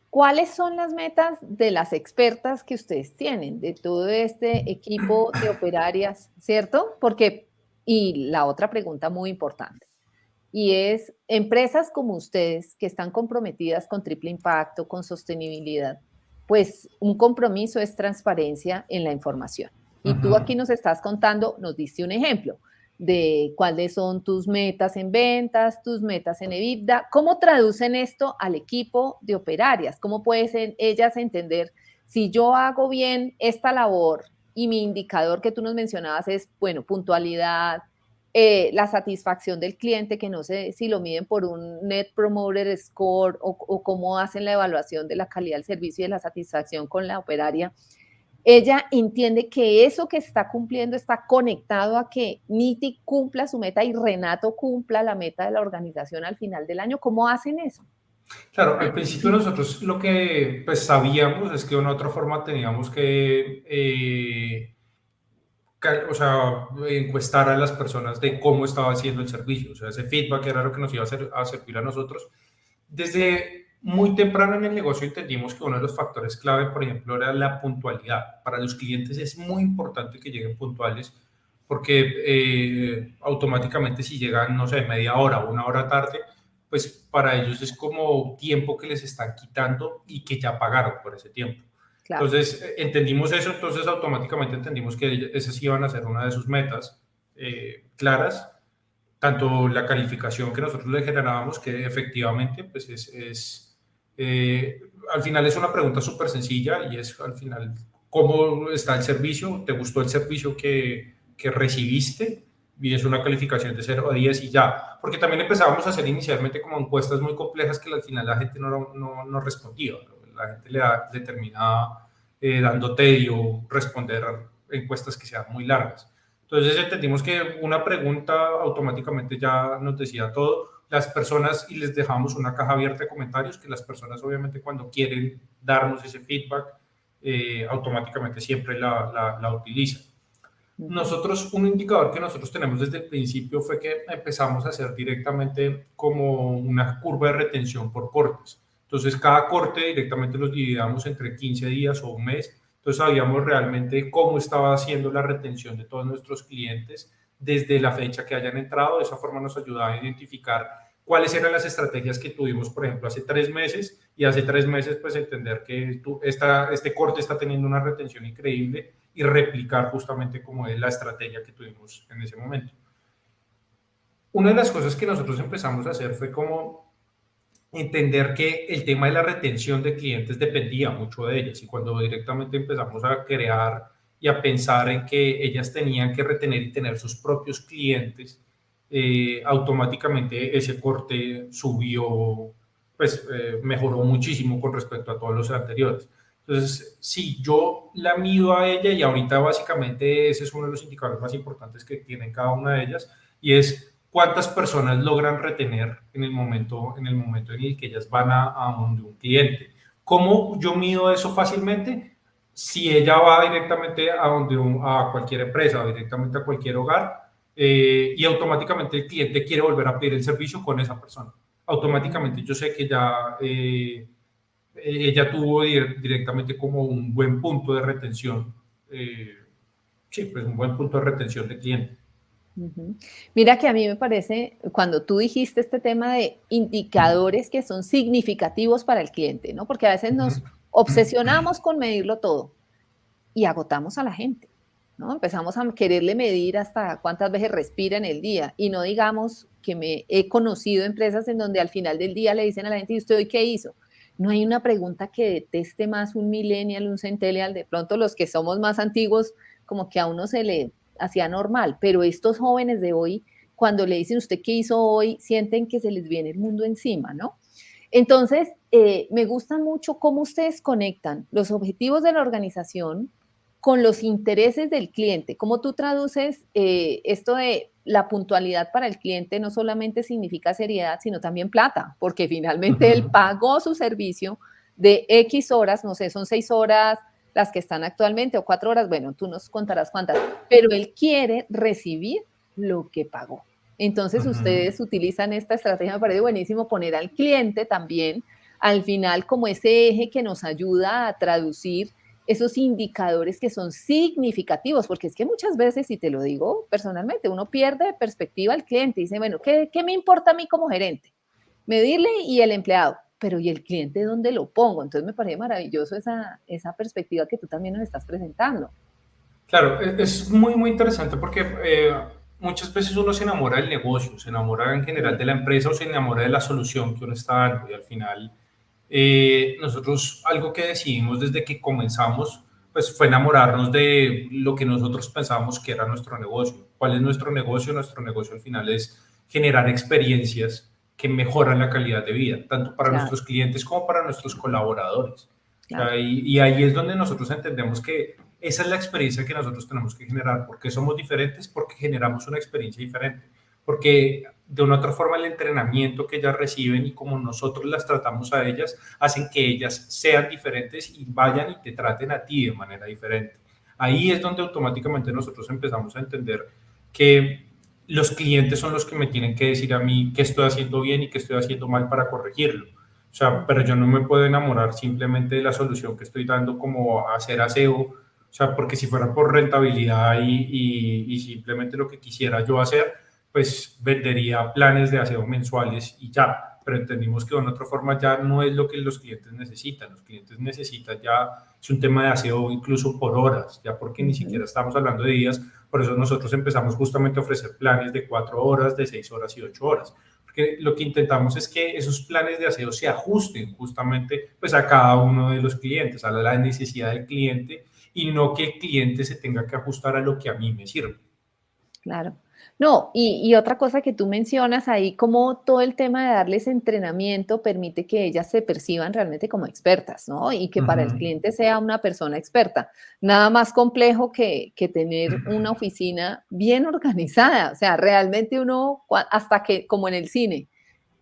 ¿Cuáles son las metas de las expertas que ustedes tienen, de todo este equipo de operarias, cierto? Porque, y la otra pregunta muy importante, y es, empresas como ustedes que están comprometidas con triple impacto, con sostenibilidad, pues un compromiso es transparencia en la información. Y tú aquí Ujú. nos estás contando, nos diste un ejemplo de cuáles son tus metas en ventas, tus metas en EBITDA. ¿Cómo traducen esto al equipo de operarias? ¿Cómo pueden ellas entender si yo hago bien esta labor y mi indicador que tú nos mencionabas es, bueno, puntualidad, la satisfacción del cliente, que no sé si lo miden por un Net Promoter Score o cómo hacen la evaluación de la calidad del servicio y de la satisfacción con la operaria? ella entiende que eso que está cumpliendo está conectado a que Niti cumpla su meta y Renato cumpla la meta de la organización al final del año. ¿Cómo hacen eso? Claro, al principio nosotros lo que pues sabíamos es que de una u otra forma teníamos que o sea, encuestar a las personas de cómo estaba haciendo el servicio, o sea, ese feedback era lo que nos iba a servir a nosotros. Desde muy temprano en el negocio entendimos que uno de los factores clave, por ejemplo, era la puntualidad. Para los clientes es muy importante que lleguen puntuales porque automáticamente si llegan, no sé, media hora o una hora tarde, pues para ellos es como tiempo que les están quitando y que ya pagaron por ese tiempo. Claro. Entonces, entendimos eso, entonces automáticamente entendimos que esas iban a ser una de sus metas claras, tanto la calificación que nosotros le generábamos, que efectivamente, pues al final es una pregunta súper sencilla y es al final, ¿cómo está el servicio? ¿Te gustó el servicio que recibiste? Y es una calificación de 0 a 10 y ya. Porque también empezábamos a hacer inicialmente como encuestas muy complejas que al final la gente no respondía. La gente le termina dando tedio responder encuestas que sean muy largas. Entonces entendimos que una pregunta automáticamente ya nos decía todo. Las personas, y les dejamos una caja abierta de comentarios, que las personas obviamente cuando quieren darnos ese feedback, automáticamente siempre la utilizan. Nosotros, un indicador que nosotros tenemos desde el principio fue que empezamos a hacer directamente como una curva de retención por cortes. Entonces, cada corte directamente los dividíamos entre 15 días o un mes. Entonces, sabíamos realmente cómo estaba haciendo la retención de todos nuestros clientes desde la fecha que hayan entrado. De esa forma nos ayudaba a identificar cuáles eran las estrategias que tuvimos, por ejemplo, hace 3 meses, y hace 3 meses, pues entender que este corte está teniendo una retención increíble y replicar justamente como es la estrategia que tuvimos en ese momento. Una de las cosas que nosotros empezamos a hacer fue como entender que el tema de la retención de clientes dependía mucho de ellas, y cuando directamente empezamos a crear y a pensar en que ellas tenían que retener y tener sus propios clientes, automáticamente ese corte subió, pues mejoró muchísimo con respecto a todos los anteriores. Entonces, sí, yo la mido a ella y ahorita básicamente ese es uno de los indicadores más importantes que tienen cada una de ellas, y es cuántas personas logran retener en el momento en el que ellas van a donde un cliente. ¿Cómo yo mido eso fácilmente? Si ella va directamente a cualquier empresa o directamente a cualquier hogar, y automáticamente el cliente quiere volver a pedir el servicio con esa persona. Automáticamente yo sé que ya ella tuvo directamente como un buen punto de retención, sí, pues un buen punto de retención de cliente. Mira que a mí me parece, cuando tú dijiste este tema de indicadores que son significativos para el cliente, ¿no? Porque a veces nos obsesionamos con medirlo todo y agotamos a la gente, ¿no? Empezamos a quererle medir hasta cuántas veces respira en el día y no digamos que me he conocido empresas en donde al final del día le dicen a la gente, ¿y usted hoy qué hizo? No hay una pregunta que deteste más un millennial, un centennial, de pronto los que somos más antiguos, como que a uno se le hacía normal, pero estos jóvenes de hoy, cuando le dicen usted qué hizo hoy, sienten que se les viene el mundo encima, ¿no? Entonces, me gusta mucho cómo ustedes conectan los objetivos de la organización con los intereses del cliente. ¿Cómo tú traduces esto de la puntualidad para el cliente? No solamente significa seriedad, sino también plata, porque finalmente él pagó su servicio de X horas, no sé, son 6 horas las que están actualmente o 4 horas, bueno, tú nos contarás cuántas, pero él quiere recibir lo que pagó. Entonces ustedes utilizan esta estrategia, me parece buenísimo poner al cliente también al final como ese eje que nos ayuda a traducir esos indicadores que son significativos, porque es que muchas veces, y te lo digo personalmente, uno pierde de perspectiva al cliente y dice, bueno, ¿qué me importa a mí como gerente? Medirle y el empleado, pero ¿y el cliente dónde lo pongo? Entonces me parece maravilloso esa perspectiva que tú también nos estás presentando. Claro, es muy, muy interesante porque muchas veces uno se enamora del negocio, se enamora en general Sí, de la empresa o se enamora de la solución que uno está dando, y al final nosotros algo que decidimos desde que comenzamos pues fue enamorarnos de lo que nosotros pensábamos que era nuestro negocio. ¿Cuál es nuestro negocio? Nuestro negocio al final es generar experiencias que mejoran la calidad de vida, tanto para claro, nuestros clientes como para nuestros colaboradores. O claro. sea, y ahí es donde nosotros entendemos que Esa es la experiencia que nosotros tenemos que generar. ¿Por qué somos diferentes? Porque generamos una experiencia diferente. Porque de una otra forma el entrenamiento que ellas reciben y como nosotros las tratamos a ellas, hacen que ellas sean diferentes y vayan y te traten a ti de manera diferente. Ahí es donde automáticamente nosotros empezamos a entender que los clientes son los que me tienen que decir a mí qué estoy haciendo bien y qué estoy haciendo mal para corregirlo. O sea, pero yo no me puedo enamorar simplemente de la solución que estoy dando como hacer aseo. O sea, porque si fuera por rentabilidad y simplemente lo que quisiera yo hacer, pues vendería planes de aseo mensuales y ya. Pero entendimos que de una otra forma ya no es lo que los clientes necesitan. Los clientes necesitan ya, es un tema de aseo incluso por horas, ya porque ni siquiera estamos hablando de días. Por eso nosotros empezamos justamente a ofrecer planes de 4 horas, de 6 horas y 8 horas. Porque lo que intentamos es que esos planes de aseo se ajusten justamente pues, a cada uno de los clientes, a la necesidad del cliente y no que el cliente se tenga que ajustar a lo que a mí me sirve. Claro. No, y otra cosa que tú mencionas ahí, como todo el tema de darles entrenamiento permite que ellas se perciban realmente como expertas, ¿no? Y que para el Ujú. cliente sea una persona experta. Nada más complejo que tener una oficina bien organizada. O sea, realmente uno, hasta que, como en el cine,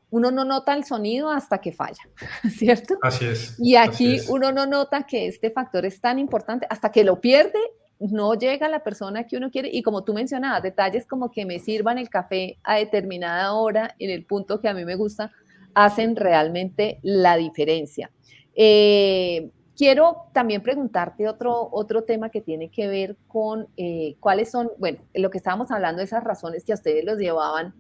uno no nota el sonido hasta que falla, ¿cierto? Así es, Y así aquí es. uno no nota que este factor es tan importante hasta que lo pierde, no llega la persona que uno quiere. Y como tú mencionabas, detalles como que me sirvan el café a determinada hora en el punto que a mí me gusta, hacen realmente la diferencia. Quiero también preguntarte otro tema que tiene que ver con cuáles son, bueno, lo que estábamos hablando, esas razones que a ustedes los llevaban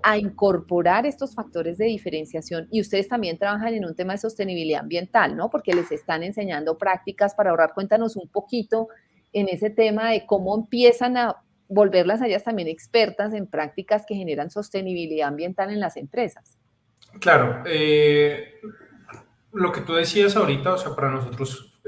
a incorporar estos factores de diferenciación y ustedes también trabajan en un tema de sostenibilidad ambiental, ¿no? Porque les están enseñando prácticas para ahorrar. Cuéntanos un poquito en ese tema de cómo empiezan a volverlas a ellas también expertas en prácticas que generan sostenibilidad ambiental en las empresas. Claro, lo que tú decías ahorita, o sea, para nosotros,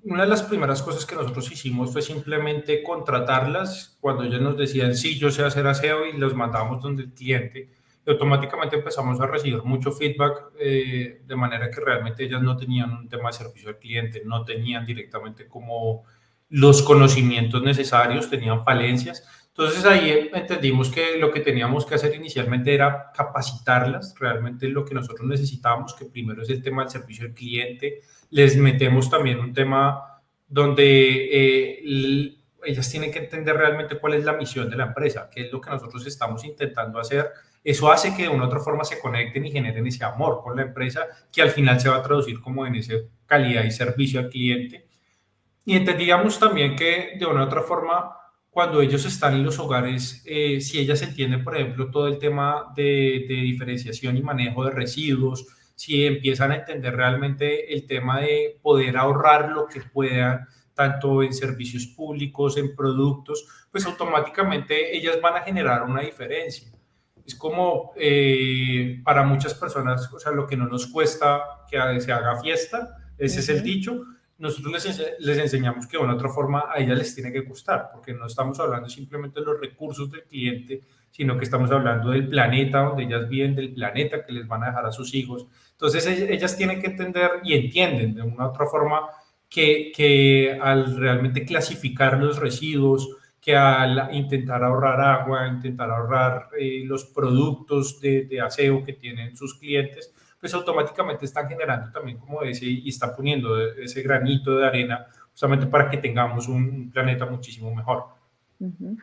una de las primeras cosas que nosotros hicimos fue simplemente contratarlas cuando ellas nos decían, sí, yo sé hacer aseo y los mandábamos donde el cliente. Y automáticamente empezamos a recibir mucho feedback, de manera que realmente ellas no tenían un tema de servicio al cliente, no tenían directamente como los conocimientos necesarios, tenían falencias. Entonces ahí entendimos que lo que teníamos que hacer inicialmente era capacitarlas, realmente lo que nosotros necesitábamos, que primero es el tema del servicio al cliente, les metemos también un tema donde ellas tienen que entender realmente cuál es la misión de la empresa, qué es lo que nosotros estamos intentando hacer. Eso hace que de una u otra forma se conecten y generen ese amor con la empresa, que al final se va a traducir como en esa calidad y servicio al cliente. Y entendíamos también que de una u otra forma, cuando ellos están en los hogares, si ellas entienden, por ejemplo, todo el tema de diferenciación y manejo de residuos, si empiezan a entender realmente el tema de poder ahorrar lo que puedan, tanto en servicios públicos, en productos, pues automáticamente ellas van a generar una diferencia. Es como para muchas personas, o sea, lo que no nos cuesta que se haga fiesta, ese es el Ujú. dicho. Nosotros les enseñamos que de una otra forma a ellas les tiene que gustar, porque no estamos hablando simplemente de los recursos del cliente, sino que estamos hablando del planeta donde ellas viven, del planeta que les van a dejar a sus hijos. Entonces ellas tienen que entender y entienden de una u otra forma que al realmente clasificar los residuos, que al intentar ahorrar agua, intentar ahorrar los productos de aseo que tienen sus clientes, pues automáticamente están generando también como ese y están poniendo ese granito de arena justamente para que tengamos un planeta muchísimo mejor. Ujú.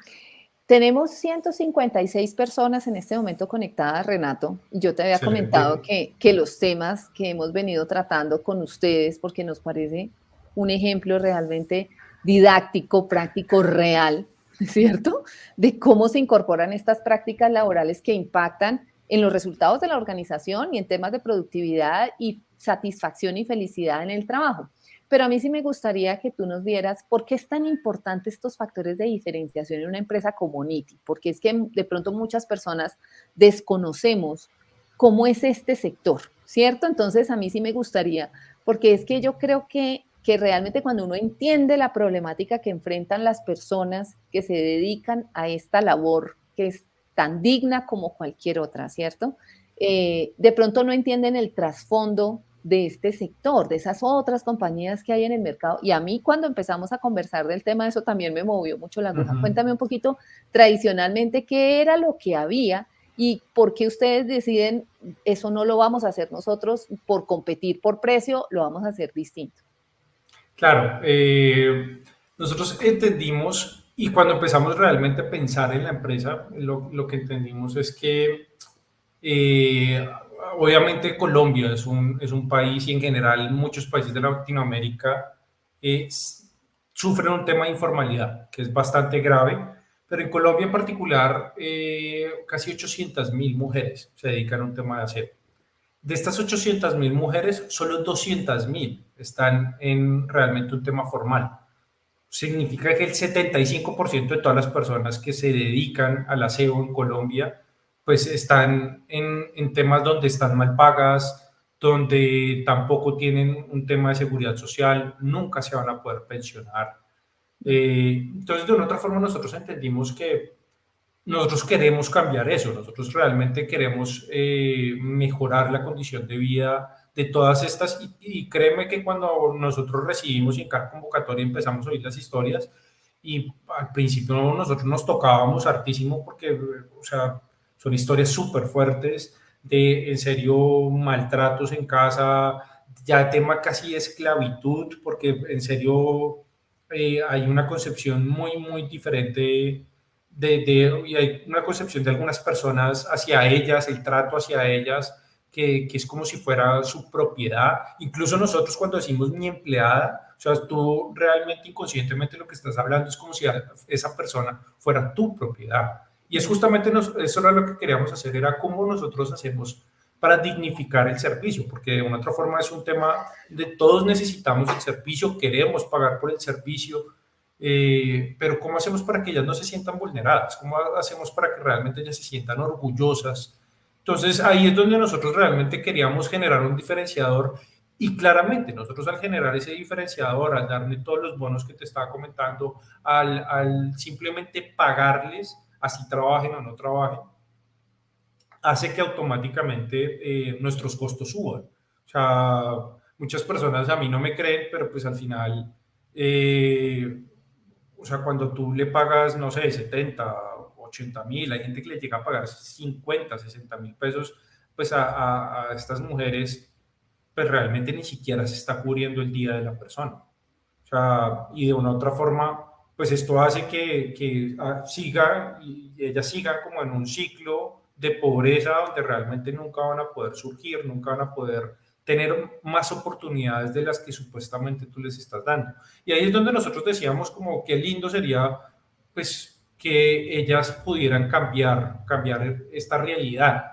Tenemos 156 personas en este momento conectadas, Renato, y yo te había comentado Excelente. que los temas que hemos venido tratando con ustedes, porque nos parece un ejemplo realmente didáctico, práctico, real, ¿cierto? De cómo se incorporan estas prácticas laborales que impactan en los resultados de la organización y en temas de productividad y satisfacción y felicidad en el trabajo. Pero a mí sí me gustaría que tú nos dieras por qué es tan importante estos factores de diferenciación en una empresa como Niti, porque es que de pronto muchas personas desconocemos cómo es este sector, ¿cierto? Entonces a mí sí me gustaría, porque es que yo creo que realmente cuando uno entiende la problemática que enfrentan las personas que se dedican a esta labor, que es tan digna como cualquier otra, ¿cierto? De pronto no entienden el trasfondo de este sector, de esas otras compañías que hay en el mercado. Y a mí cuando empezamos a conversar del tema, eso también me movió mucho la aguja. Ujú. Cuéntame un poquito, tradicionalmente, ¿qué era lo que había y por qué ustedes deciden, eso no lo vamos a hacer nosotros por competir por precio, lo vamos a hacer distinto? Claro, nosotros entendimos y cuando empezamos realmente a pensar en la empresa, lo que entendimos es que eh, obviamente Colombia es un país y en general muchos países de Latinoamérica eh, s- sufren un tema de informalidad que es bastante grave, pero en Colombia en particular casi 800.000 mujeres se dedican a un tema de aseo. De estas 800.000 mujeres, solo 200.000 están en realmente un tema formal. Significa que el 75% de todas las personas que se dedican al aseo en Colombia, pues están en temas donde están mal pagas, donde tampoco tienen un tema de seguridad social, nunca se van a poder pensionar. Entonces, de una otra forma, nosotros entendimos que nosotros queremos cambiar eso, nosotros realmente queremos mejorar la condición de vida de todas estas y créeme que cuando nosotros recibimos en cada convocatoria empezamos a oír las historias y al principio nosotros nos tocábamos hartísimo porque, o sea, son historias súper fuertes de, en serio, maltratos en casa, ya tema casi de esclavitud, porque en serio hay una concepción muy, muy diferente y hay una concepción de algunas personas hacia ellas, el trato hacia ellas, que es como si fuera su propiedad. Incluso nosotros cuando decimos mi empleada, o sea, tú realmente inconscientemente lo que estás hablando es como si esa persona fuera tu propiedad. Y es justamente eso era lo que queríamos hacer, era cómo nosotros hacemos para dignificar el servicio, porque de una otra forma es un tema de todos necesitamos el servicio, queremos pagar por el servicio, pero ¿cómo hacemos para que ellas no se sientan vulneradas? ¿Cómo hacemos para que realmente ellas se sientan orgullosas? Entonces ahí es donde nosotros realmente queríamos generar un diferenciador y claramente nosotros al generar ese diferenciador, al darle todos los bonos que te estaba comentando, al simplemente pagarles, así trabajen o no trabajen, hace que automáticamente nuestros costos suban. O sea, muchas personas a mí no me creen, pero pues al final eh, o sea, cuando tú le pagas, no sé, 70, 80.000, hay gente que le llega a pagar 50, 60.000 pesos, pues a estas mujeres, pues realmente ni siquiera se está cubriendo el día de la persona. O sea, y de una otra forma, pues esto hace que siga y ellas sigan como en un ciclo de pobreza donde realmente nunca van a poder surgir, nunca van a poder tener más oportunidades de las que supuestamente tú les estás dando. Y ahí es donde nosotros decíamos como qué lindo sería, pues, que ellas pudieran cambiar esta realidad,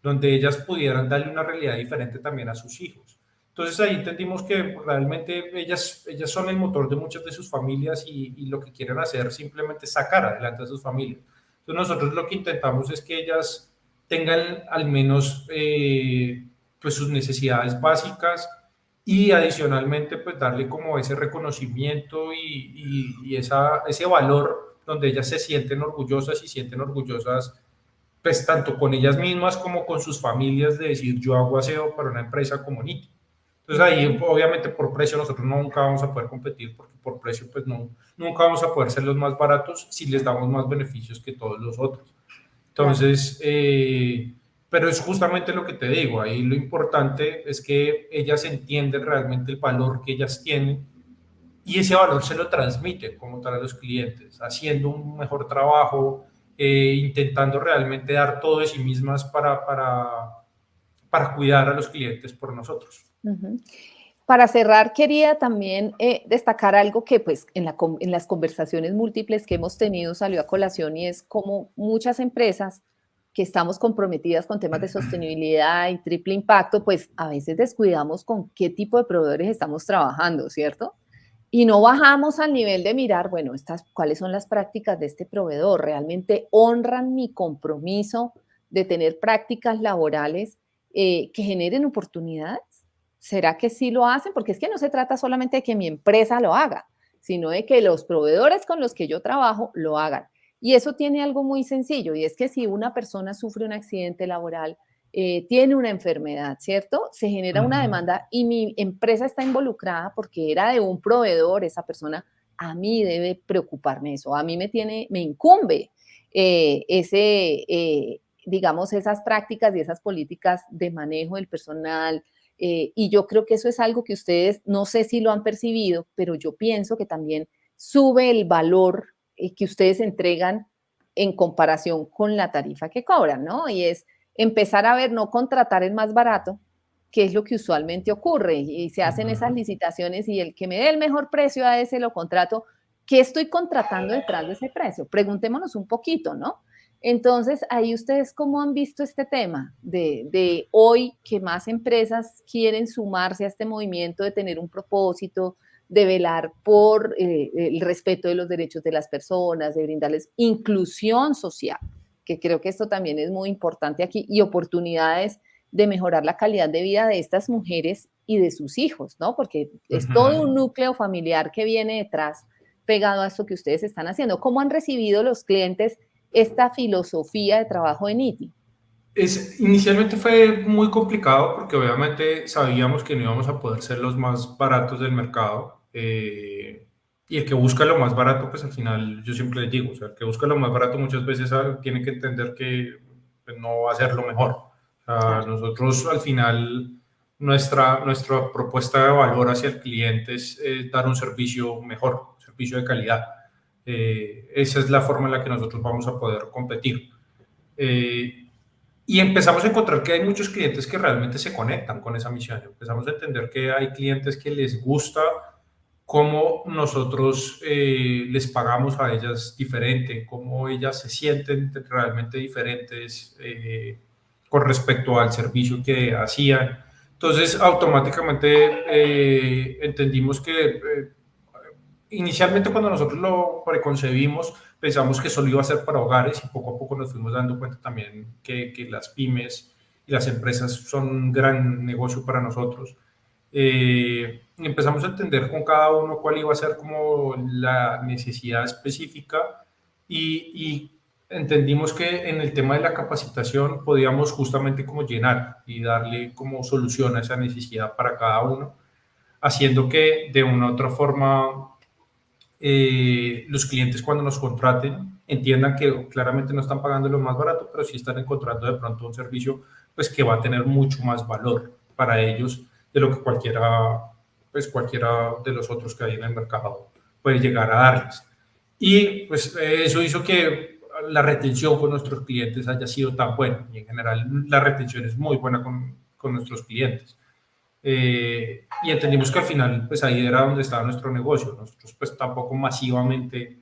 donde ellas pudieran darle una realidad diferente también a sus hijos. Entonces ahí entendimos que realmente ellas son el motor de muchas de sus familias y lo que quieren hacer simplemente es sacar adelante a sus familias. Entonces nosotros lo que intentamos es que ellas tengan al menos pues sus necesidades básicas y adicionalmente pues darle como ese reconocimiento y ese valor donde ellas se sienten orgullosas y sienten orgullosas pues tanto con ellas mismas como con sus familias de decir yo hago aseo para una empresa como Niti. Entonces ahí Ujú. obviamente por precio nosotros nunca vamos a poder competir porque por precio pues no, nunca vamos a poder ser los más baratos si les damos más beneficios que todos los otros. Claro. Entonces, pero es justamente lo que te digo, ahí lo importante es que ellas entienden realmente el valor que ellas tienen y ese valor se lo transmite como tal a los clientes, haciendo un mejor trabajo, intentando realmente dar todo de sí mismas para cuidar a los clientes por nosotros. Ujú. Para cerrar, quería también destacar algo que pues en las conversaciones múltiples que hemos tenido salió a colación y es como muchas empresas que estamos comprometidas con temas de sostenibilidad y triple impacto, pues a veces descuidamos con qué tipo de proveedores estamos trabajando, ¿cierto? Y no bajamos al nivel de mirar, bueno, cuáles son las prácticas de este proveedor, realmente honran mi compromiso de tener prácticas laborales que generen oportunidades. ¿Será que sí lo hacen? Porque es que no se trata solamente de que mi empresa lo haga, sino de que los proveedores con los que yo trabajo lo hagan. Y eso tiene algo muy sencillo, y es que si una persona sufre un accidente laboral, tiene una enfermedad, ¿cierto? Se genera una demanda y mi empresa está involucrada porque era de un proveedor, esa persona, a mí debe preocuparme eso, a mí me incumbe digamos, esas prácticas y esas políticas de manejo del personal. Y yo creo que eso es algo que ustedes, no sé si lo han percibido, pero yo pienso que también sube el valor que ustedes entregan en comparación con la tarifa que cobran, ¿no? Y es empezar a ver, no contratar el más barato, que es lo que usualmente ocurre, y se hacen esas licitaciones y el que me dé el mejor precio a ese lo contrato. ¿Qué estoy contratando detrás de ese precio? Preguntémonos un poquito, ¿no? Entonces, ahí ustedes cómo han visto este tema de hoy que más empresas quieren sumarse a este movimiento de tener un propósito, de velar por el respeto de los derechos de las personas, de brindarles inclusión social, que creo que esto también es muy importante aquí, y oportunidades de mejorar la calidad de vida de estas mujeres y de sus hijos, ¿no? Porque es todo un núcleo familiar que viene detrás pegado a esto que ustedes están haciendo. ¿Cómo han recibido los clientes esta filosofía de trabajo de NITI? Inicialmente fue muy complicado porque obviamente sabíamos que no íbamos a poder ser los más baratos del mercado. Y el que busca lo más barato, pues al final yo siempre les digo, o sea, el que busca lo más barato muchas veces tiene que entender que pues, no va a ser lo mejor. O sea, Claro. nosotros al final, nuestra propuesta de valor hacia el cliente es dar un servicio mejor, un servicio de calidad. Esa es la forma en la que nosotros vamos a poder competir. Y empezamos a encontrar que hay muchos clientes que realmente se conectan con esa misión. Empezamos a entender que hay clientes que les gusta cómo nosotros les pagamos a ellas diferente, cómo ellas se sienten realmente diferentes con respecto al servicio que hacían. Entonces, automáticamente entendimos que inicialmente cuando nosotros lo preconcebimos, pensamos que solo iba a ser para hogares y poco a poco nos fuimos dando cuenta también que las pymes y las empresas son un gran negocio para nosotros. Empezamos a entender con cada uno cuál iba a ser como la necesidad específica y entendimos que en el tema de la capacitación podíamos justamente como llenar y darle como solución a esa necesidad para cada uno, haciendo que de una u otra forma los clientes cuando nos contraten entiendan que claramente no están pagando lo más barato, pero sí están encontrando de pronto un servicio pues que va a tener mucho más valor para ellos de lo que cualquiera de los otros que hay en el mercado puede llegar a darles. Y pues eso hizo que la retención con nuestros clientes haya sido tan buena y en general la retención es muy buena con nuestros clientes. Y entendimos que al final, pues ahí era donde estaba nuestro negocio. Nosotros pues tampoco masivamente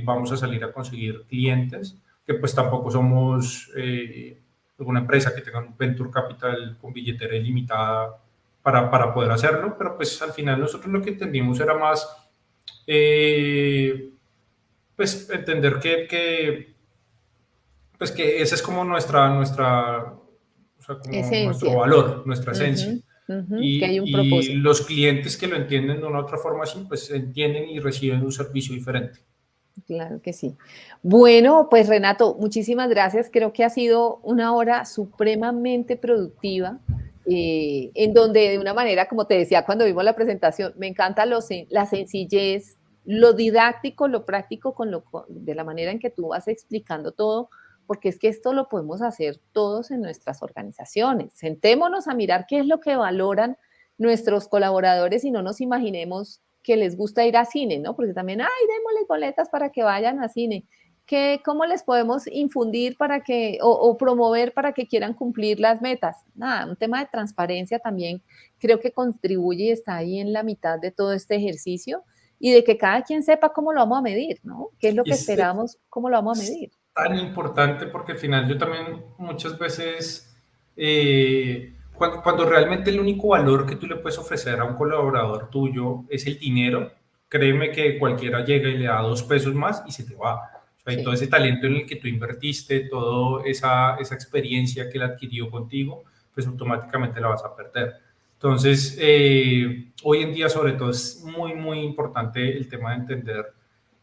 vamos a salir a conseguir clientes, que pues tampoco somos alguna empresa que tenga un venture capital con billetera ilimitada para poder hacerlo, pero pues al final nosotros lo que entendimos era más, pues entender pues que esa es como o sea, como nuestro Esencia. valor, nuestra esencia. Ujú, ujú, que hay un Y propósito. los clientes que lo entienden de una u otra forma así, pues entienden y reciben un servicio diferente. Claro que sí. Bueno, pues Renato, muchísimas gracias. Creo que ha sido una hora supremamente productiva, en donde de una manera, como te decía cuando vimos la presentación, me encanta la sencillez, lo didáctico, lo práctico, de la manera en que tú vas explicando todo, porque es que esto lo podemos hacer todos en nuestras organizaciones. Sentémonos a mirar qué es lo que valoran nuestros colaboradores y no nos imaginemos que les gusta ir a cine, ¿no? Porque también, ay, démosle boletas para que vayan a cine. ¿Cómo les podemos infundir o promover para que quieran cumplir las metas? Nada, un tema de transparencia también creo que contribuye y está ahí en la mitad de todo este ejercicio y de que cada quien sepa cómo lo vamos a medir, ¿no? ¿Qué es lo Y que esperamos? ¿Cómo lo vamos a medir? tan importante porque al final yo también muchas veces, cuando realmente el único valor que tú le puedes ofrecer a un colaborador tuyo es el dinero, créeme que cualquiera llega y le da 2 pesos más y se te va. O sea, y todo Sí. ese talento en el que tú invertiste, toda esa experiencia que él adquirió contigo, pues automáticamente la vas a perder. Entonces, hoy en día sobre todo es muy, muy importante el tema de entender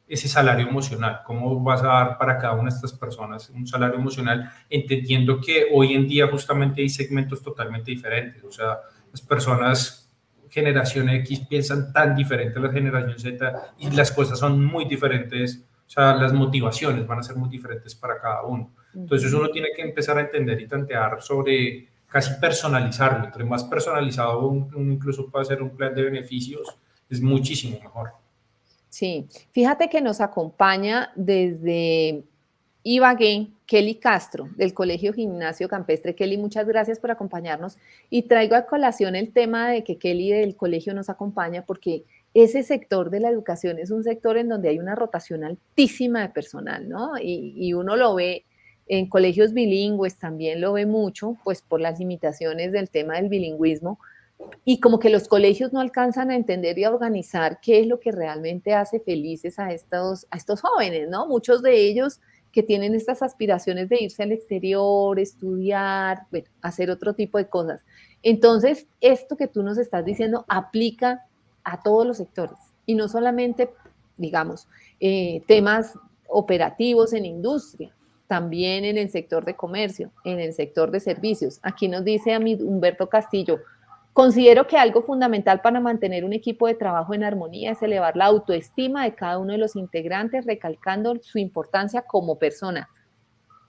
ese salario emocional, cómo vas a dar para cada una de estas personas un salario emocional, entendiendo que hoy en día justamente hay segmentos totalmente diferentes, o sea, las personas generación X piensan tan diferente a la generación Z y las cosas son muy diferentes, o sea, las motivaciones van a ser muy diferentes para cada uno. Entonces uno tiene que empezar a entender y tantear sobre casi personalizarlo. Entre más personalizado uno incluso puede hacer un plan de beneficios, es muchísimo mejor. Sí, fíjate que nos acompaña desde Ibagué, Kelly Castro, del Colegio Gimnasio Campestre. Kelly, muchas gracias por acompañarnos. Y traigo a colación el tema de que Kelly del colegio nos acompaña porque ese sector de la educación es un sector en donde hay una rotación altísima de personal, ¿no? Y uno lo ve en colegios bilingües, también lo ve mucho, pues por las limitaciones del tema del bilingüismo, y como que los colegios no alcanzan a entender y a organizar qué es lo que realmente hace felices a estos jóvenes, ¿no? Muchos de ellos que tienen estas aspiraciones de irse al exterior, estudiar, bueno, hacer otro tipo de cosas. Entonces, esto que tú nos estás diciendo aplica a todos los sectores y no solamente, digamos, temas operativos en industria, también en el sector de comercio, en el sector de servicios. Aquí nos dice a mí Humberto Castillo, considero que algo fundamental para mantener un equipo de trabajo en armonía es elevar la autoestima de cada uno de los integrantes, recalcando su importancia como persona.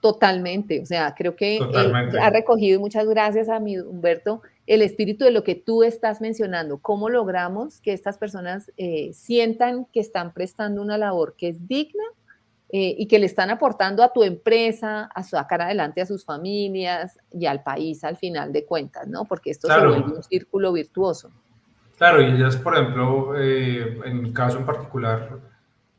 Totalmente, o sea, creo que ha Totalmente. recogido, muchas gracias a mi Humberto, el espíritu de lo que tú estás mencionando, cómo logramos que estas personas sientan que están prestando una labor que es digna y que le están aportando a tu empresa, a sacar adelante a sus familias y al país al final de cuentas, ¿no? Porque esto se vuelve Claro, un círculo virtuoso. claro, y ellas, por ejemplo, en mi caso en particular,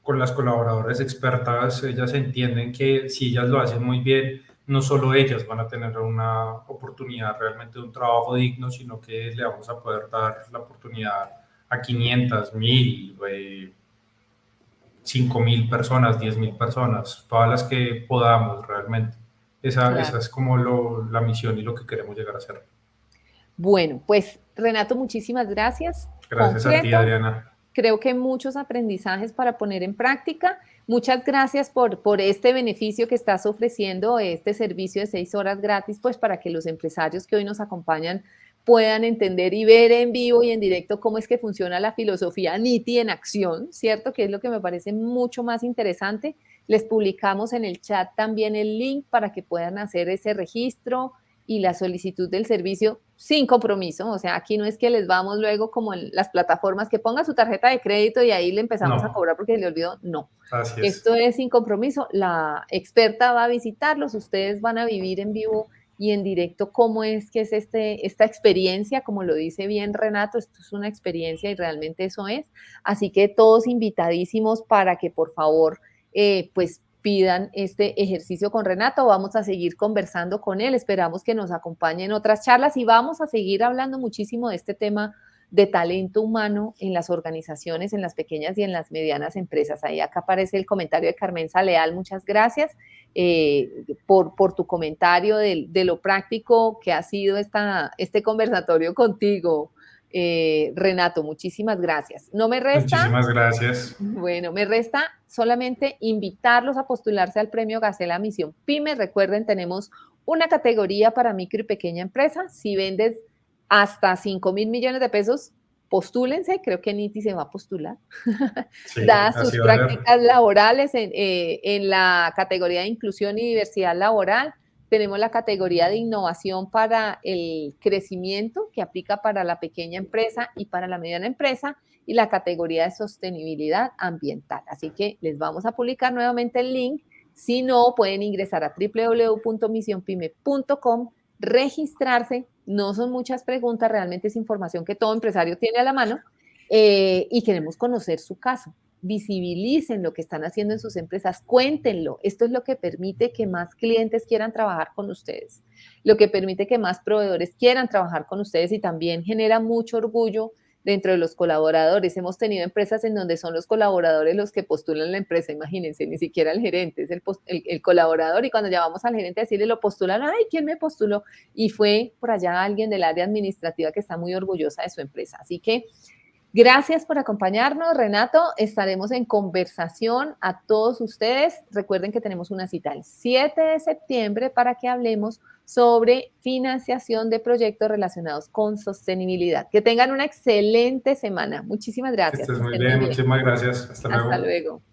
con las colaboradoras expertas, ellas entienden que si ellas lo hacen muy bien, no solo ellas van a tener una oportunidad realmente de un trabajo digno, sino que le vamos a poder dar la oportunidad a 500, 1000, 5000 personas, 10.000 personas, todas las que podamos realmente. Esa Claro. es como la misión y lo que queremos llegar a hacer. Bueno, pues Renato, muchísimas gracias. Gracias a ti, Concreto, Adriana. creo que muchos aprendizajes para poner en práctica. Muchas gracias por este beneficio que estás ofreciendo, este servicio de 6 horas gratis, pues para que los empresarios que hoy nos acompañan puedan entender y ver en vivo y en directo cómo es que funciona la filosofía NITI en acción, ¿cierto? Que es lo que me parece mucho más interesante. Les publicamos en el chat también el link para que puedan hacer ese registro y la solicitud del servicio sin compromiso. O sea, aquí no es que les vamos luego como en las plataformas que ponga su tarjeta de crédito y ahí le empezamos a No, cobrar porque le olvidó. No, así es. esto es sin compromiso. La experta va a visitarlos, ustedes van a vivir en vivo y en directo cómo es que es esta experiencia, como lo dice bien Renato, esto es una experiencia y realmente eso es. Así que todos invitadísimos para que por favor, pues pidan este ejercicio con Renato. Vamos a seguir conversando con él. Esperamos que nos acompañe en otras charlas y vamos a seguir hablando muchísimo de este tema de talento humano en las organizaciones, en las pequeñas y en las medianas empresas. Ahí acá aparece el comentario de Carmen Leal. Muchas gracias por tu comentario de lo práctico que ha sido este conversatorio contigo. Renato, muchísimas gracias. No me resta Muchísimas gracias. bueno, me resta solamente invitarlos a postularse al premio Gacela Misión Pyme. Recuerden, tenemos una categoría para micro y pequeña empresa. Si vendes hasta 5.000 millones de pesos, postúlense. Creo que Niti se va a postular. Sí, Dadas así sus va a ser. prácticas laborales en la categoría de inclusión y diversidad laboral. Tenemos la categoría de innovación para el crecimiento, que aplica para la pequeña empresa y para la mediana empresa, y la categoría de sostenibilidad ambiental. Así que les vamos a publicar nuevamente el link. Si no, pueden ingresar a www.misionpyme.com, registrarse. No son muchas preguntas, realmente es información que todo empresario tiene a la mano y queremos conocer su caso. Visibilicen lo que están haciendo en sus empresas, cuéntenlo. Esto es lo que permite que más clientes quieran trabajar con ustedes, lo que permite que más proveedores quieran trabajar con ustedes y también genera mucho orgullo dentro de los colaboradores. Hemos tenido empresas en donde son los colaboradores los que postulan la empresa, imagínense, ni siquiera el gerente, es el colaborador, y cuando llamamos al gerente a decirle lo postulan, ay, ¿quién me postuló? Y fue por allá alguien del área administrativa que está muy orgullosa de su empresa. Así que Gracias por acompañarnos, Renato. Estaremos en conversación a todos ustedes. Recuerden que tenemos una cita el 7 de septiembre para que hablemos sobre financiación de proyectos relacionados con sostenibilidad. Que tengan una excelente semana. Muchísimas Que gracias. estés Que muy estén muy bien, bien. muchísimas gracias. Hasta Hasta luego. luego.